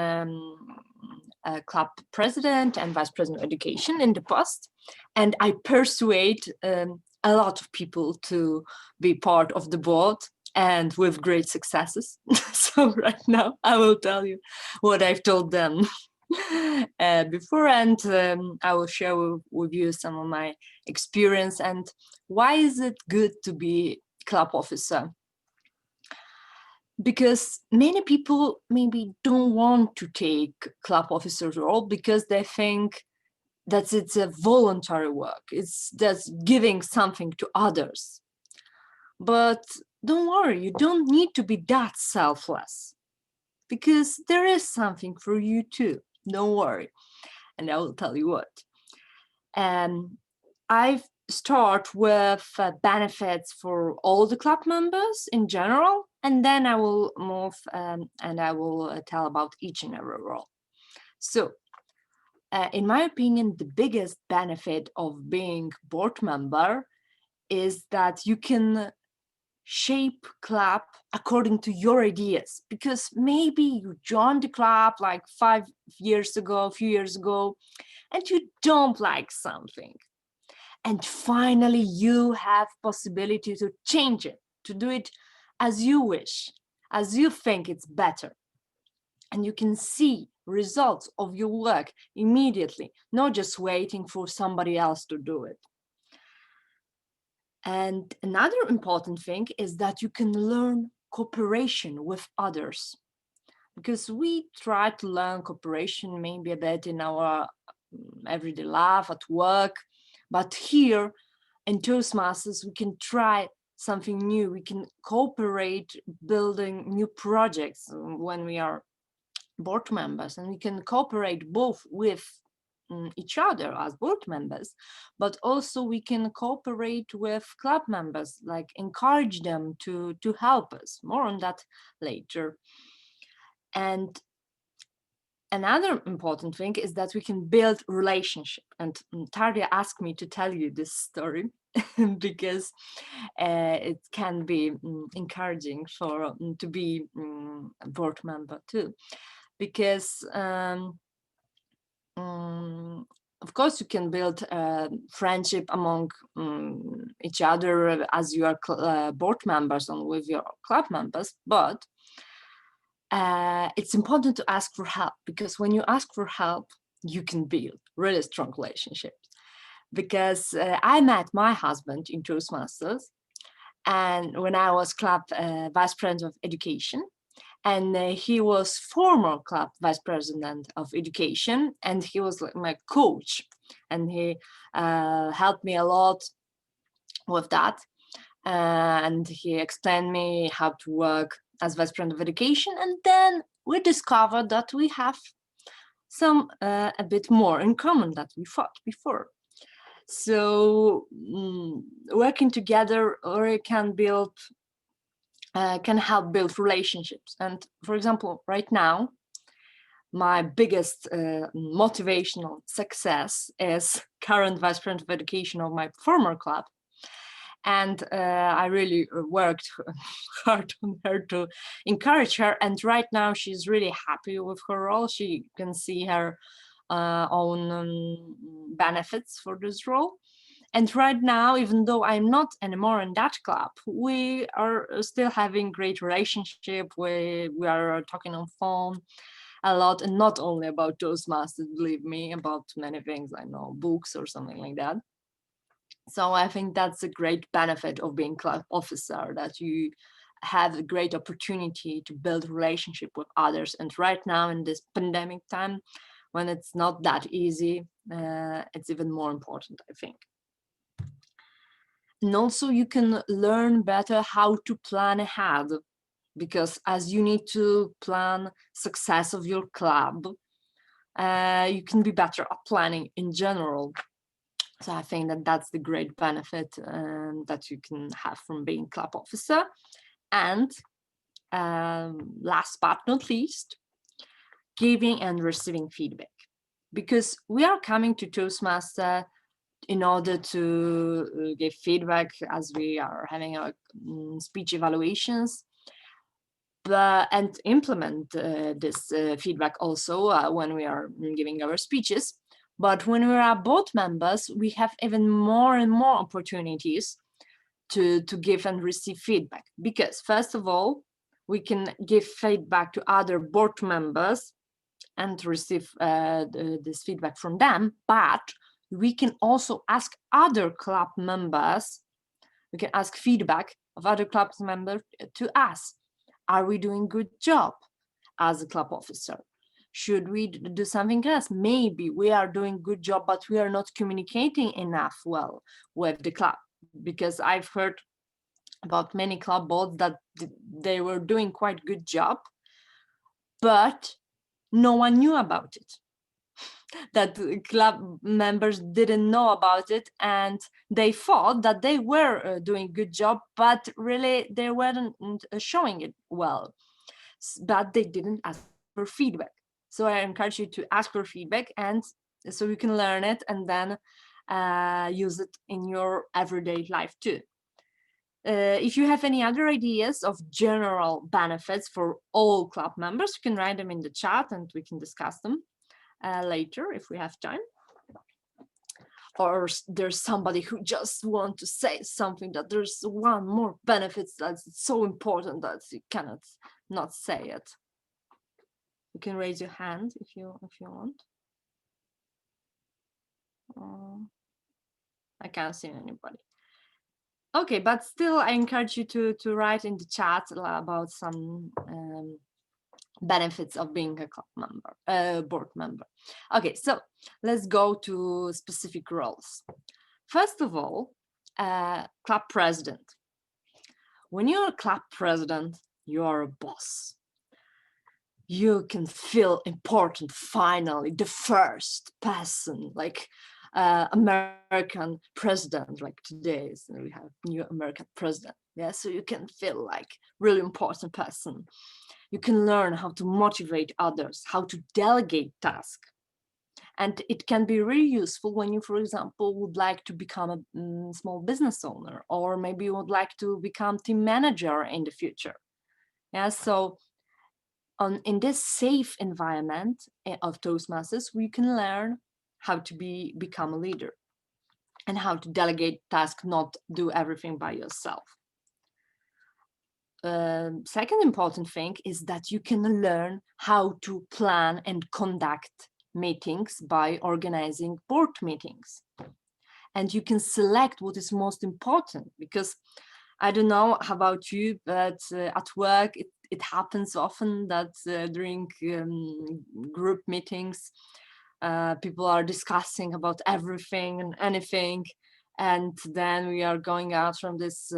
a club president and vice president of education in the past. And I persuade a lot of people to be part of the board, and with great successes. So right now I will tell you what I've told them before, and I will share with you some of my experience and why is it good to be club officer. Because many people maybe don't want to take club officer role because they think that it's a voluntary work. It's just giving something to others. But don't worry, you don't need to be that selfless because there is something for you too. Don't worry. And I will tell you what. I start with benefits for all the club members in general, and then I will move and I will tell about each and every role. So in my opinion, the biggest benefit of being board member is that you can shape club according to your ideas, because maybe you joined the club like 5 years ago, a few years ago, and you don't like something. And finally, you have possibility to change it, to do it as you wish, as you think it's better. And you can see results of your work immediately, not just waiting for somebody else to do it. And another important thing is that you can learn cooperation with others, because we try to learn cooperation maybe a bit in our everyday life at work, but here in Toastmasters we can try something new. We can cooperate building new projects when we are board members, and we can cooperate both with each other as board members, but also we can cooperate with club members, like encourage them to help us. More on that later. And another important thing is that we can build relationship. And Tarja asked me to tell you this story because it can be encouraging for to be a board member too. Because of course you can build friendship among each other as you are board members and with your club members, but it's important to ask for help, because when you ask for help, you can build really strong relationships. Because I met my husband in Toastmasters, and when I was club vice president of education, and he was former club vice president of education, and he was like my coach, and he helped me a lot with that, and he explained me how to work as vice president of education. And then we discovered that we have some a bit more in common that we thought before. So working together or can build can help build relationships. And for example, right now, my biggest motivational success is current vice president of education of my former club. And I really worked hard on her to encourage her. And right now she's really happy with her role. She can see her own benefits for this role. And right now, even though I'm not anymore in that club, we are still having great relationship. We are talking on phone a lot, and not only about Toastmasters, believe me, about many things, I know, books or something like that. So I think that's a great benefit of being club officer, that you have a great opportunity to build relationship with others. And right now in this pandemic time, when it's not that easy, it's even more important, I think. And also you can learn better how to plan ahead, because as you need to plan success of your club, you can be better at planning in general. So I think that that's the great benefit that you can have from being club officer. And last but not least, giving and receiving feedback, because we are coming to Toastmaster in order to give feedback as we are having our speech evaluations, and implement this feedback also when we are giving our speeches. But when we are board members, we have even more and more opportunities to give and receive feedback, because first of all, we can give feedback to other board members and receive this feedback from them, but we can also ask other club members, we can ask feedback of other club members to us. Are we doing good job as a club officer? Should we do something else? Maybe we are doing good job, but we are not communicating enough well with the club, because I've heard about many club boards that they were doing quite good job, but no one knew about it. That club members didn't know about it, and they thought that they were doing good job, but really they weren't showing it well, but they didn't ask for feedback. So I encourage you to ask for feedback, and so you can learn it and then use it in your everyday life too. If you have any other ideas of general benefits for all club members, you can write them in the chat and we can discuss them later if we have time. Or there's somebody who just want to say something, that there's one more benefits that's so important that you cannot not say it. You can raise your hand if you want. I can't see anybody. Okay, but still I encourage you to write in the chat about some benefits of being a club member, board member. Okay, so let's go to specific roles. First of all, club president. When you're a club president, you are a boss. You can feel important, finally, the first person, like American president, like today, so we have new American president. Yeah, so you can feel like really important person. You can learn how to motivate others, how to delegate tasks. And it can be really useful when you, for example, would like to become a small business owner, or maybe you would like to become team manager in the future. Yeah, so in this safe environment of Toastmasters, we can learn how to become a leader and how to delegate tasks, not do everything by yourself. Second important thing is that you can learn how to plan and conduct meetings by organizing board meetings. And you can select what is most important, because I don't know about you, but at work it happens often that during group meetings, people are discussing about everything and anything. And then we are going out from this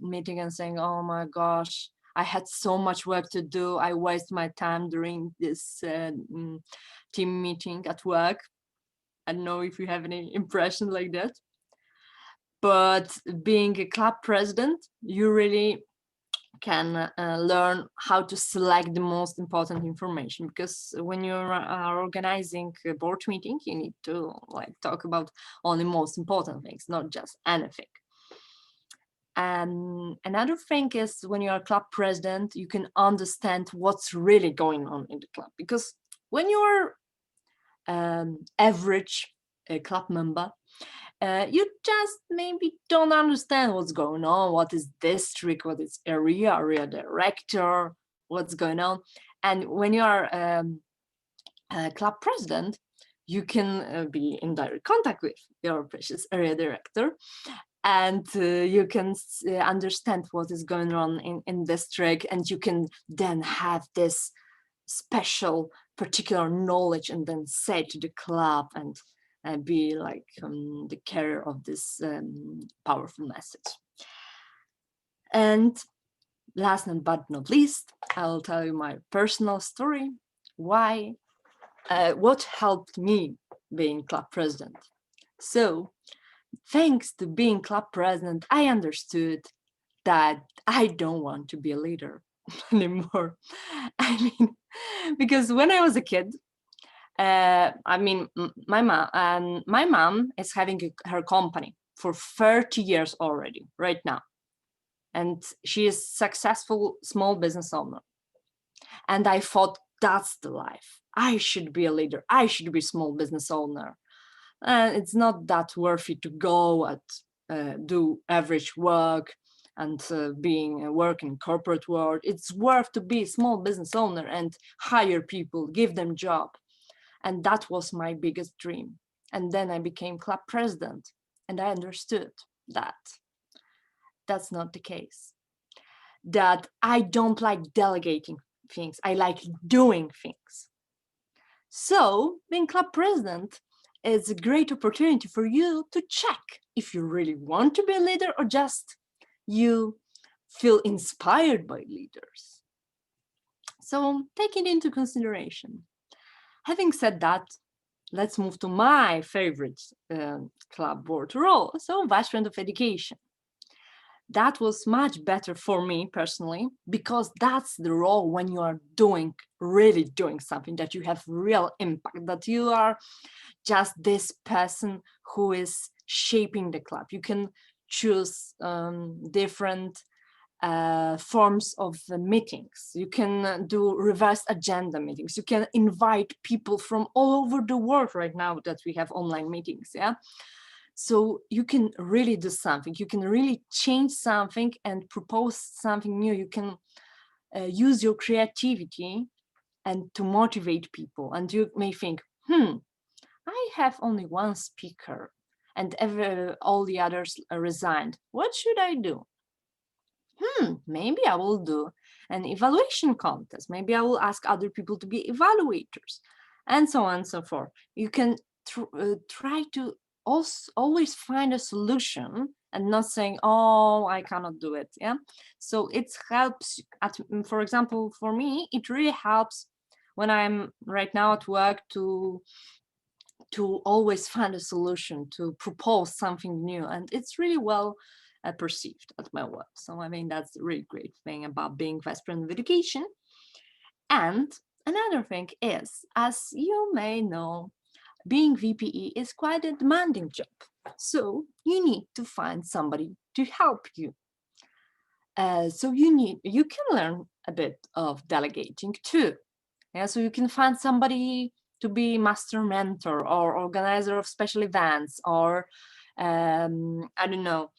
meeting and saying, oh my gosh, I had so much work to do. I waste my time during this team meeting at work. I don't know if you have any impression like that. But being a club president, you really can learn how to select the most important information, because when you are organizing a board meeting, you need to talk about only most important things, not just anything. And another thing is, when you're a club president, you can understand what's really going on in the club, because when you're average club member, you just maybe don't understand what's going on, what is district, what is area director, what's going on. And when you are a club president, you can be in direct contact with your precious area director, and you can understand what is going on in district, and you can then have this special particular knowledge and then say to the club and be like the carrier of this powerful message. And last but not least, I'll tell you my personal story, what helped me being club president. So thanks to being club president, I understood that I don't want to be a leader anymore. I mean, because when I was a kid, I mean, my mom is having her company for 30 years already right now. And she is successful small business owner. And I thought, that's the life. I should be a leader. I should be a small business owner. And it's not that worthy to go at do average work and work in corporate world. It's worth to be a small business owner and hire people, give them job. And that was my biggest dream. And then I became club president, and I understood that that's not the case. That I don't like delegating things. I like doing things. So being club president is a great opportunity for you to check if you really want to be a leader or just you feel inspired by leaders. So take it into consideration. Having said that, let's move to my favorite club board role, so Vice President of Education. That was much better for me personally, because that's the role when you are really doing something, that you have real impact, that you are just this person who is shaping the club. You can choose different forms of meetings. You can do reverse agenda meetings. You can invite people from all over the world right now that we have online meetings. Yeah. So you can really do something. You can really change something and propose something new. You can use your creativity and to motivate people. And you may think, I have only one speaker and all the others resigned. What should I do? Maybe I will do an evaluation contest. Maybe I will ask other people to be evaluators, and so on and so forth. You can try to always find a solution and not saying, oh, I cannot do it. Yeah. So it helps for example, for me, it really helps when I'm right now at work to always find a solution, to propose something new. And it's really well perceived at my work. So I mean, that's a really great thing about being Vice President of Education. And another thing is, as you may know, being VPE is quite a demanding job. So you need to find somebody to help you. So you can learn a bit of delegating too. Yeah, so you can find somebody to be master mentor or organizer of special events, or I don't know,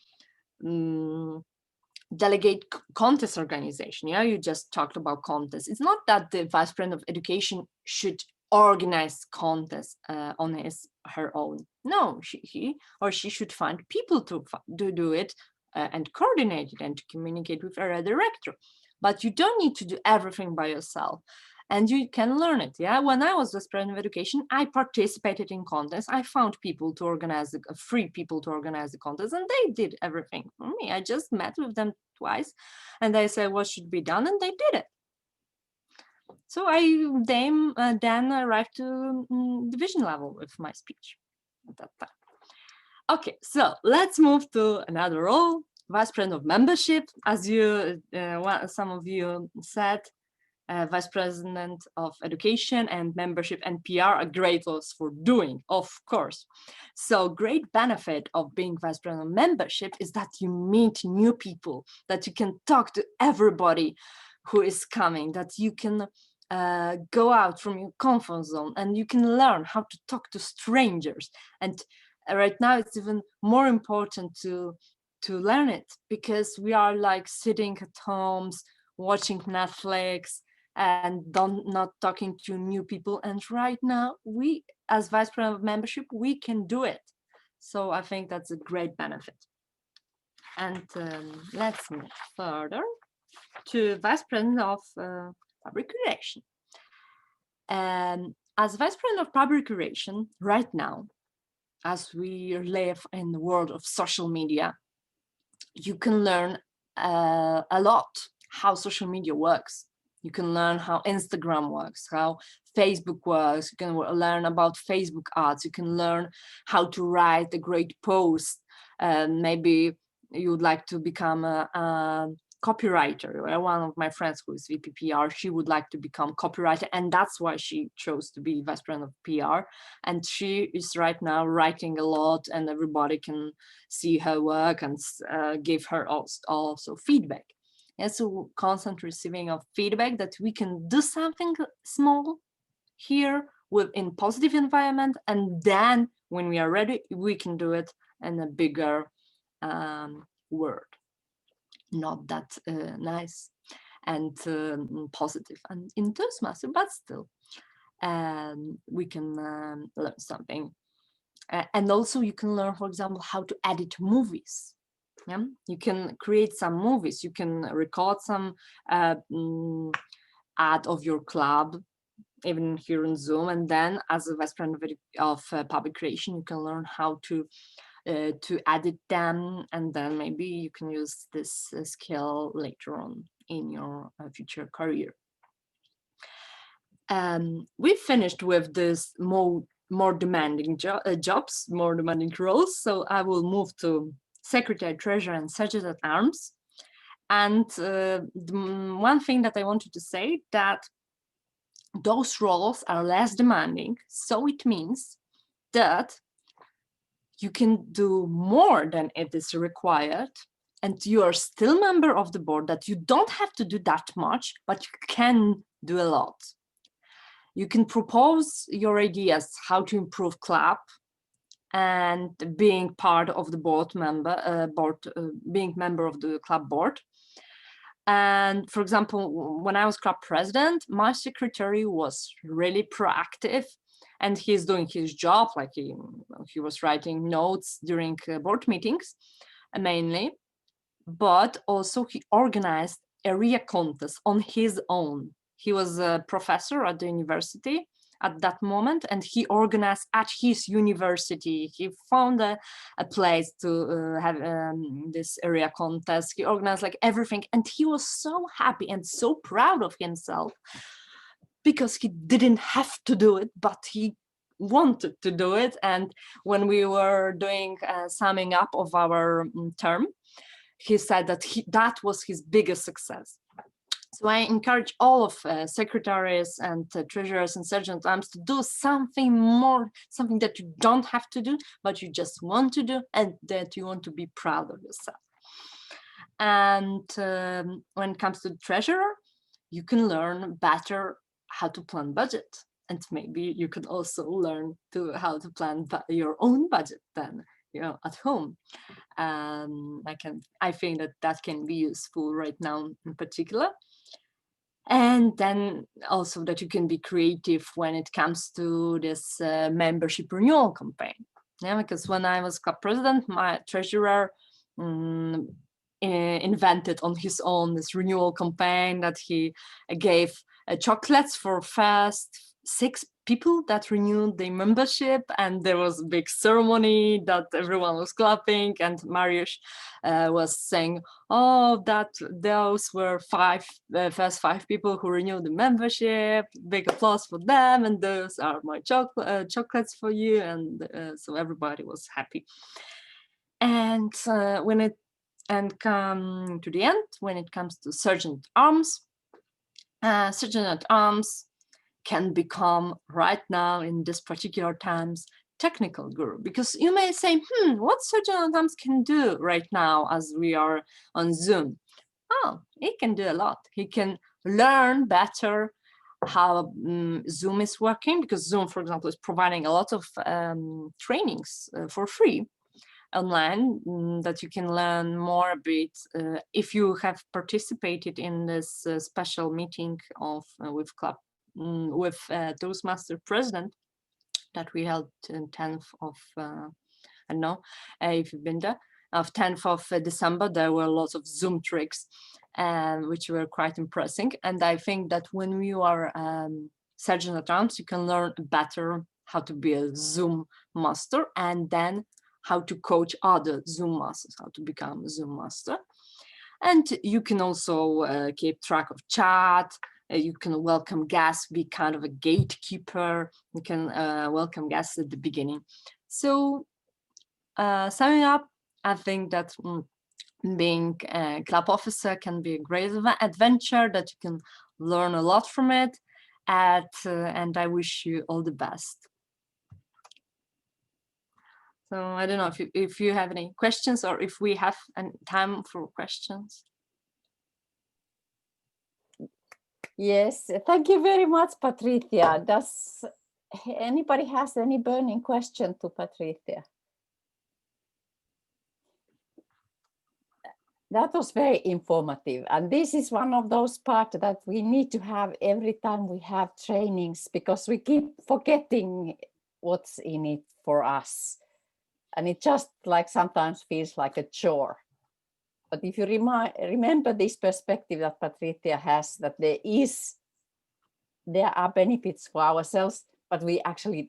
delegate contest organization. Yeah, you just talked about contests. It's not that the Vice President of Education should organize contests on her own. No, he or she should find people to do it and coordinate it and to communicate with a director. But you don't need to do everything by yourself. And you can learn it. Yeah, when I was Vice President of Education, I participated in contests. I found people to organize, free people to organize the contest, and they did everything for me. I just met with them twice, and I said what should be done, and they did it. So I then arrived to division level with my speech at that time. Okay, so let's move to another role, Vice President of Membership. As you, some of you said, Vice President of Education and Membership and PR are great roles for doing, of course. So great benefit of being Vice President of Membership is that you meet new people, that you can talk to everybody who is coming, that you can go out from your comfort zone and you can learn how to talk to strangers. And right now it's even more important to learn it, because we are like sitting at homes watching Netflix and not talking to new people. And right now, we, as Vice President of Membership, we can do it. So I think that's a great benefit. And let's move further to Vice President of Public Relation. As Vice President of Public Relation, right now, as we live in the world of social media, you can learn a lot how social media works. You can learn how Instagram works, how Facebook works. You can learn about Facebook ads. You can learn how to write a great post. Maybe you would like to become a copywriter. One of my friends who is VPPR, she would like to become copywriter, and that's why she chose to be Vice President of PR. And she is right now writing a lot, and everybody can see her work and give her also feedback. And so constant receiving of feedback that we can do something small here within positive environment, and then when we are ready, we can do it in a bigger world. Not that nice and positive and in Toastmasters, but still we can learn something. And also you can learn, for example, how to edit movies. Yeah? You can create some movies, you can record some ad of your club, even here in Zoom, and then as a Vice President of Public Relation, you can learn how to edit them, and then maybe you can use this skill later on in your future career. We finished with this more demanding jobs, more demanding roles, so I will move to Secretary, Treasurer, and Sergeant at Arms. And one thing that I wanted to say, that those roles are less demanding, so it means that you can do more than it is required, and you are still member of the board, that you don't have to do that much, but you can do a lot. You can propose your ideas how to improve club, and being part of the being member of the club board. And for example, when I was club president, my secretary was really proactive, and he's doing his job, like he was writing notes during board meetings mainly, but also he organized area contests on his own. He was a professor at the university at that moment, and he organized at his university. He found a place to have this area contest. He organized like everything, and he was so happy and so proud of himself because he didn't have to do it, but he wanted to do it. And when we were doing summing up of our term, he said that that was his biggest success. So I encourage all of secretaries and treasurers and sergeant-at-arms to do something more, something that you don't have to do, but you just want to do, and that you want to be proud of yourself. And when it comes to the treasurer, you can learn better how to plan budget. And maybe you could also learn how to plan your own budget then, at home. I think that can be useful right now in particular. And then also that you can be creative when it comes to this membership renewal campaign. Yeah, because when I was club president, my treasurer invented on his own this renewal campaign that he gave chocolates for first 6 people that renewed their membership, and there was a big ceremony that everyone was clapping, and Mariusz was saying, oh, that those were first 5 people who renewed the membership, big applause for them, and those are my chocolates for you. And so everybody was happy. And come to the end, when it comes to sergeant-at-arms, sergeant-at-arms can become right now in this particular times technical guru, because you may say, what sergeant-at-arms can do right now as we are on Zoom? Oh, he can do a lot. He can learn better how Zoom is working, because Zoom, for example, is providing a lot of trainings for free online that you can learn more a bit if you have participated in this special meeting with Toastmasters president that we held on 10th of I don't know if you've been there, of 10th of December. There were lots of Zoom tricks which were quite impressive, and I think that when you are sergeant-at-arms, you can learn better how to be a Zoom master, and then how to coach other Zoom masters, how to become a Zoom master. And you can also keep track of chat. You can welcome guests, be kind of a gatekeeper. You can welcome guests at the beginning. So summing up, I think that being a club officer can be a great adventure, that you can learn a lot from it. And I wish you all the best. So I don't know if you have any questions, or if we have time for questions. Yes, thank you very much, Patricia. Does anybody has any burning question to Patricia? That was very informative, and this is one of those parts that we need to have every time we have trainings, because we keep forgetting what's in it for us. And it just like sometimes feels like a chore. But if you remember this perspective that Patricia has, that there are benefits for ourselves, but we actually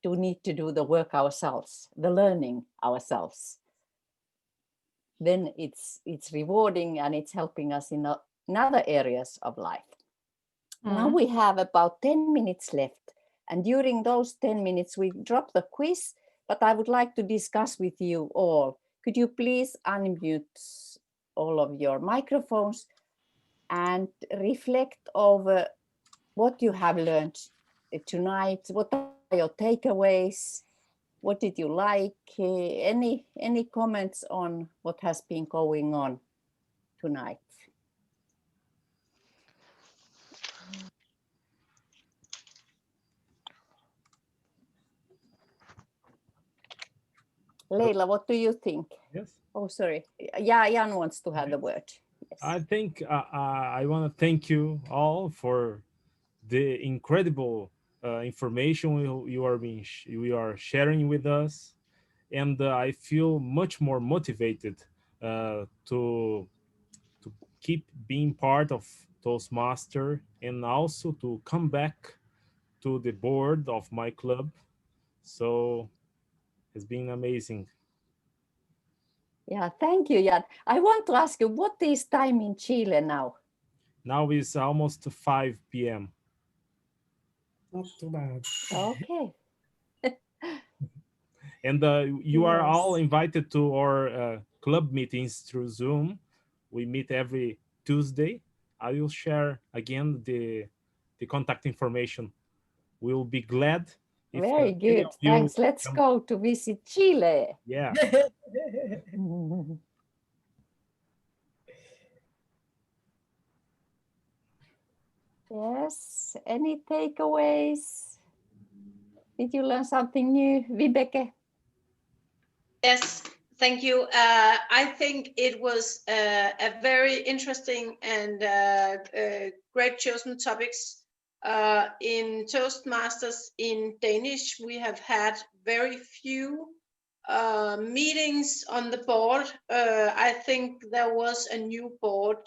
do need to do the work ourselves, the learning ourselves, then it's rewarding, and it's helping us in other areas of life. Now we have about 10 minutes left, and during those 10 minutes we drop the quiz. But I would like to discuss with you all. Could you please unmute all of your microphones and reflect over what you have learned tonight? What are your takeaways? What did you like? Any comments on what has been going on tonight? Leila, what do you think? Yes. Oh, sorry. Yeah, Jan wants to have the word. Yes. I think I want to thank you all for the incredible information you are sharing with us, and I feel much more motivated to keep being part of Toastmaster and also to come back to the board of my club. So it's been amazing. Yeah, thank you, Jan. I want to ask you, what is time in Chile now? Now it's almost 5 p.m. Not too bad. Okay. And you are all Yes. invited to our club meetings through Zoom. We meet every Tuesday. I will share again the contact information. We will be glad if Very any good. of you Thanks. Let's come. go to visit Chile. Yeah. Yes. Any takeaways? Did you learn something new, Vibeke? Yes, thank you. I think it was a very interesting and great chosen topics. In Toastmasters in Danish, we have had very few meetings on the board. I think there was a new board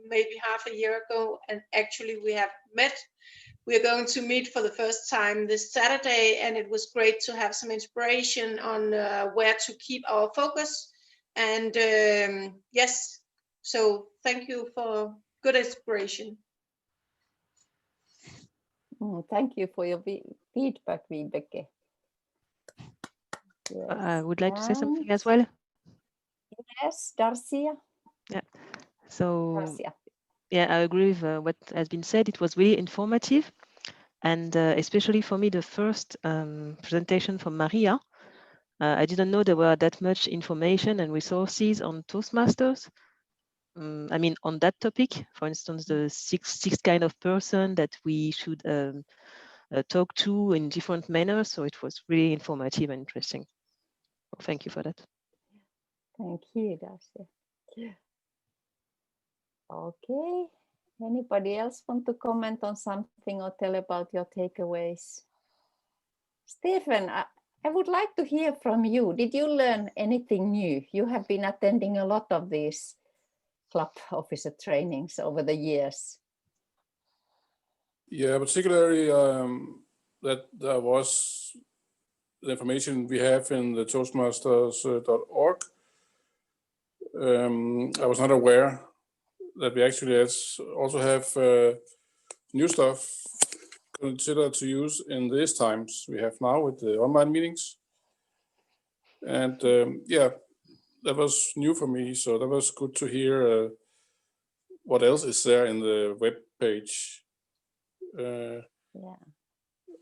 maybe half a year ago, and actually we have met. We're going to meet for the first time this Saturday, and it was great to have some inspiration on where to keep our focus. And yes, so thank you for good inspiration. Thank you for your feedback, Vibeke. Yes. I would like to say something as well. Yes, Darcia. Yeah. So Darcia. yeah, I agree with what has been said. It was really informative, and especially for me, the first presentation from Maria. I didn't know there were that much information and resources on Toastmasters. I mean, on that topic, for instance, the six kind of person that we should talk to in different manners. So it was really informative and interesting. Well, thank you for that. Thank you, Darcia. Okay. Anybody else want to comment on something or tell about your takeaways? Stephen, I would like to hear from you. Did you learn anything new? You have been attending a lot of these club officer trainings over the years. Yeah, particularly that there was the information we have in the Toastmasters.org. I was not aware that we actually also have new stuff considered to use in these times we have now with the online meetings. And yeah, that was new for me. So that was good to hear what else is there in the web page. Yeah.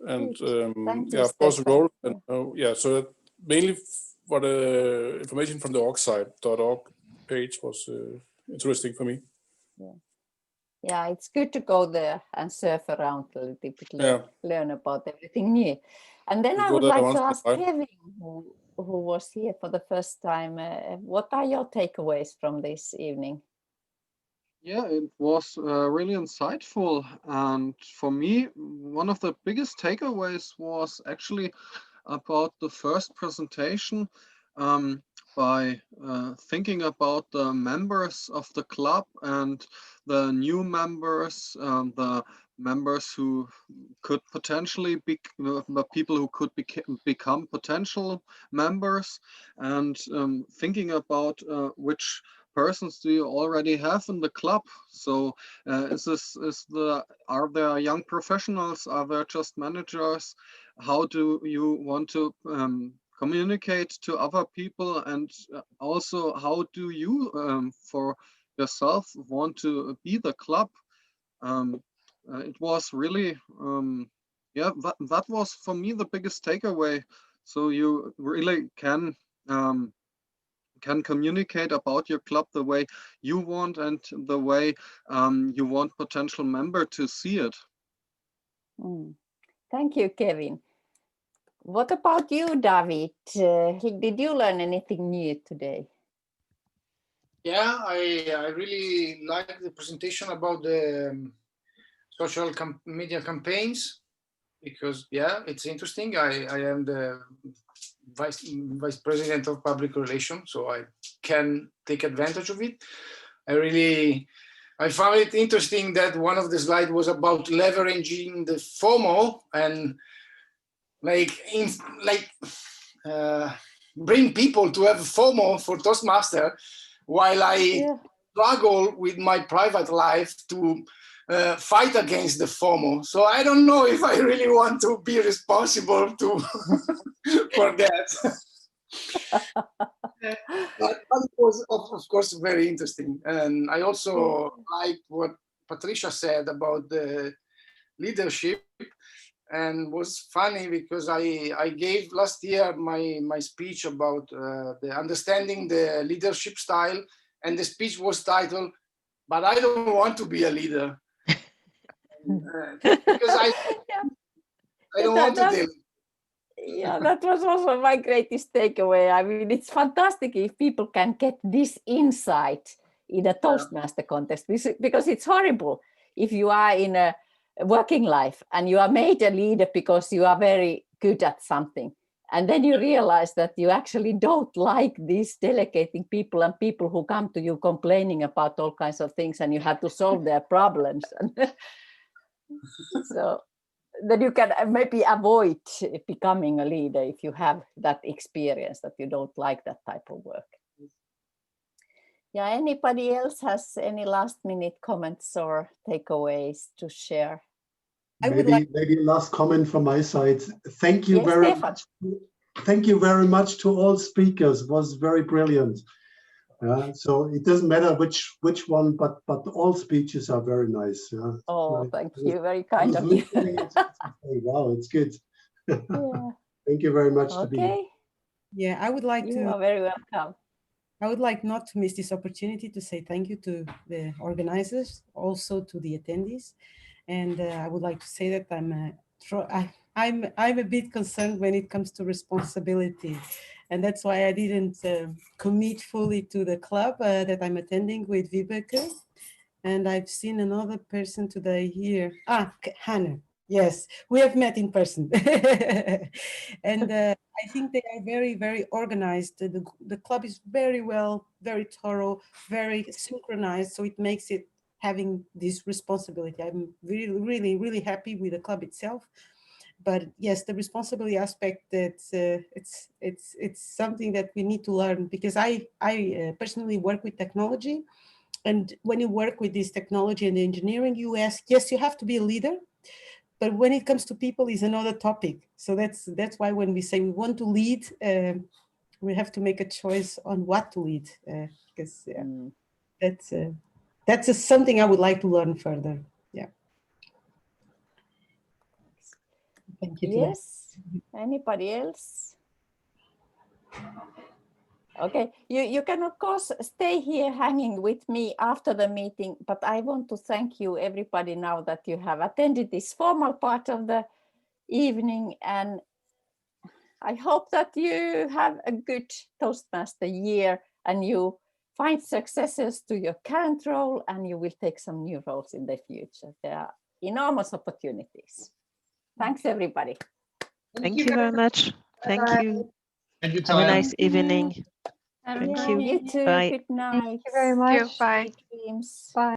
And Thank you, yeah, of course, Stefan. role. And, yeah, so mainly for the information from the org page was interesting for me. Yeah, it's good to go there and surf around a little bit, learn about everything new. And then I would like to ask Kevin, who was here for the first time, what are your takeaways from this evening? Yeah, it was really insightful. And for me, one of the biggest takeaways was actually about the first presentation by thinking about the members of the club and the new members, the members who could potentially be the people who could become potential members, and thinking about which persons do you already have in the club. So are there young professionals, are there just managers? How do you want to communicate to other people, and also how do you for yourself want to be the club? It was really yeah, that was for me the biggest takeaway. So you really can communicate about your club the way you want and the way you want potential member to see it. Thank you, Kevin. What about you, David? Did you learn anything new today? Yeah, I really like the presentation about the social media campaigns, because yeah, it's interesting. I am the vice president of public relations, so I can take advantage of it. I found it interesting that one of the slides was about leveraging the FOMO and bring people to have FOMO for Toastmaster, while I struggle with my private life to fight against the FOMO. So I don't know if I really want to be responsible for that. But it was, of course, very interesting. And I also liked what Patricia said about the leadership, and was funny because I gave last year my speech about the understanding the leadership style, and the speech was titled, "But I don't want to be a leader." Because I don't want to deal. Yeah, that was also my greatest takeaway. I mean, it's fantastic if people can get this insight in a Toastmaster context, because it's horrible if you are in a working life and you are made a leader because you are very good at something. And then you realize that you actually don't like these delegating people and people who come to you complaining about all kinds of things, and you have to solve their problems. So then you can maybe avoid becoming a leader if you have that experience that you don't like that type of work. Yeah, anybody else has any last minute comments or takeaways to share? Maybe a last comment from my side. Thank you Stefan. Thank you very much to all speakers. It was very brilliant. So it doesn't matter which one, but all speeches are very nice. Oh, thank you. Very kind of you. Wow, it's good. Yeah. Thank you very much to be here. Yeah, I would like to. You are very welcome. I would like not to miss this opportunity to say thank you to the organizers, also to the attendees, and I would like to say that I'm a bit concerned when it comes to responsibility, and that's why I didn't commit fully to the club that I'm attending with Vibeke. And I've seen another person today here. Hannah. Yes, we have met in person. And I think they are very, very organized. The club is very well, very thorough, very synchronized. So it makes it having this responsibility. I'm really, really, really happy with the club itself. But yes, the responsibility aspect, that it's something that we need to learn, because I personally work with technology. And when you work with this technology and engineering, you have to be a leader. But when it comes to people, is another topic. So that's why when we say we want to lead, we have to make a choice on what to lead, because that's something I would like to learn further. Yeah. Thank you. Yes. Anybody else? Okay, you can of course stay here hanging with me after the meeting, but I want to thank you everybody now that you have attended this formal part of the evening, and I hope that you have a good Toastmaster year and you find successors to your current role, and you will take some new roles in the future. There are enormous opportunities. Thanks everybody. Thank you very much. Thank you. Thank you, Have a Taya. nice evening. Thank you. You too. Bye. Good night. Thank you very much. Sweet dreams. Bye.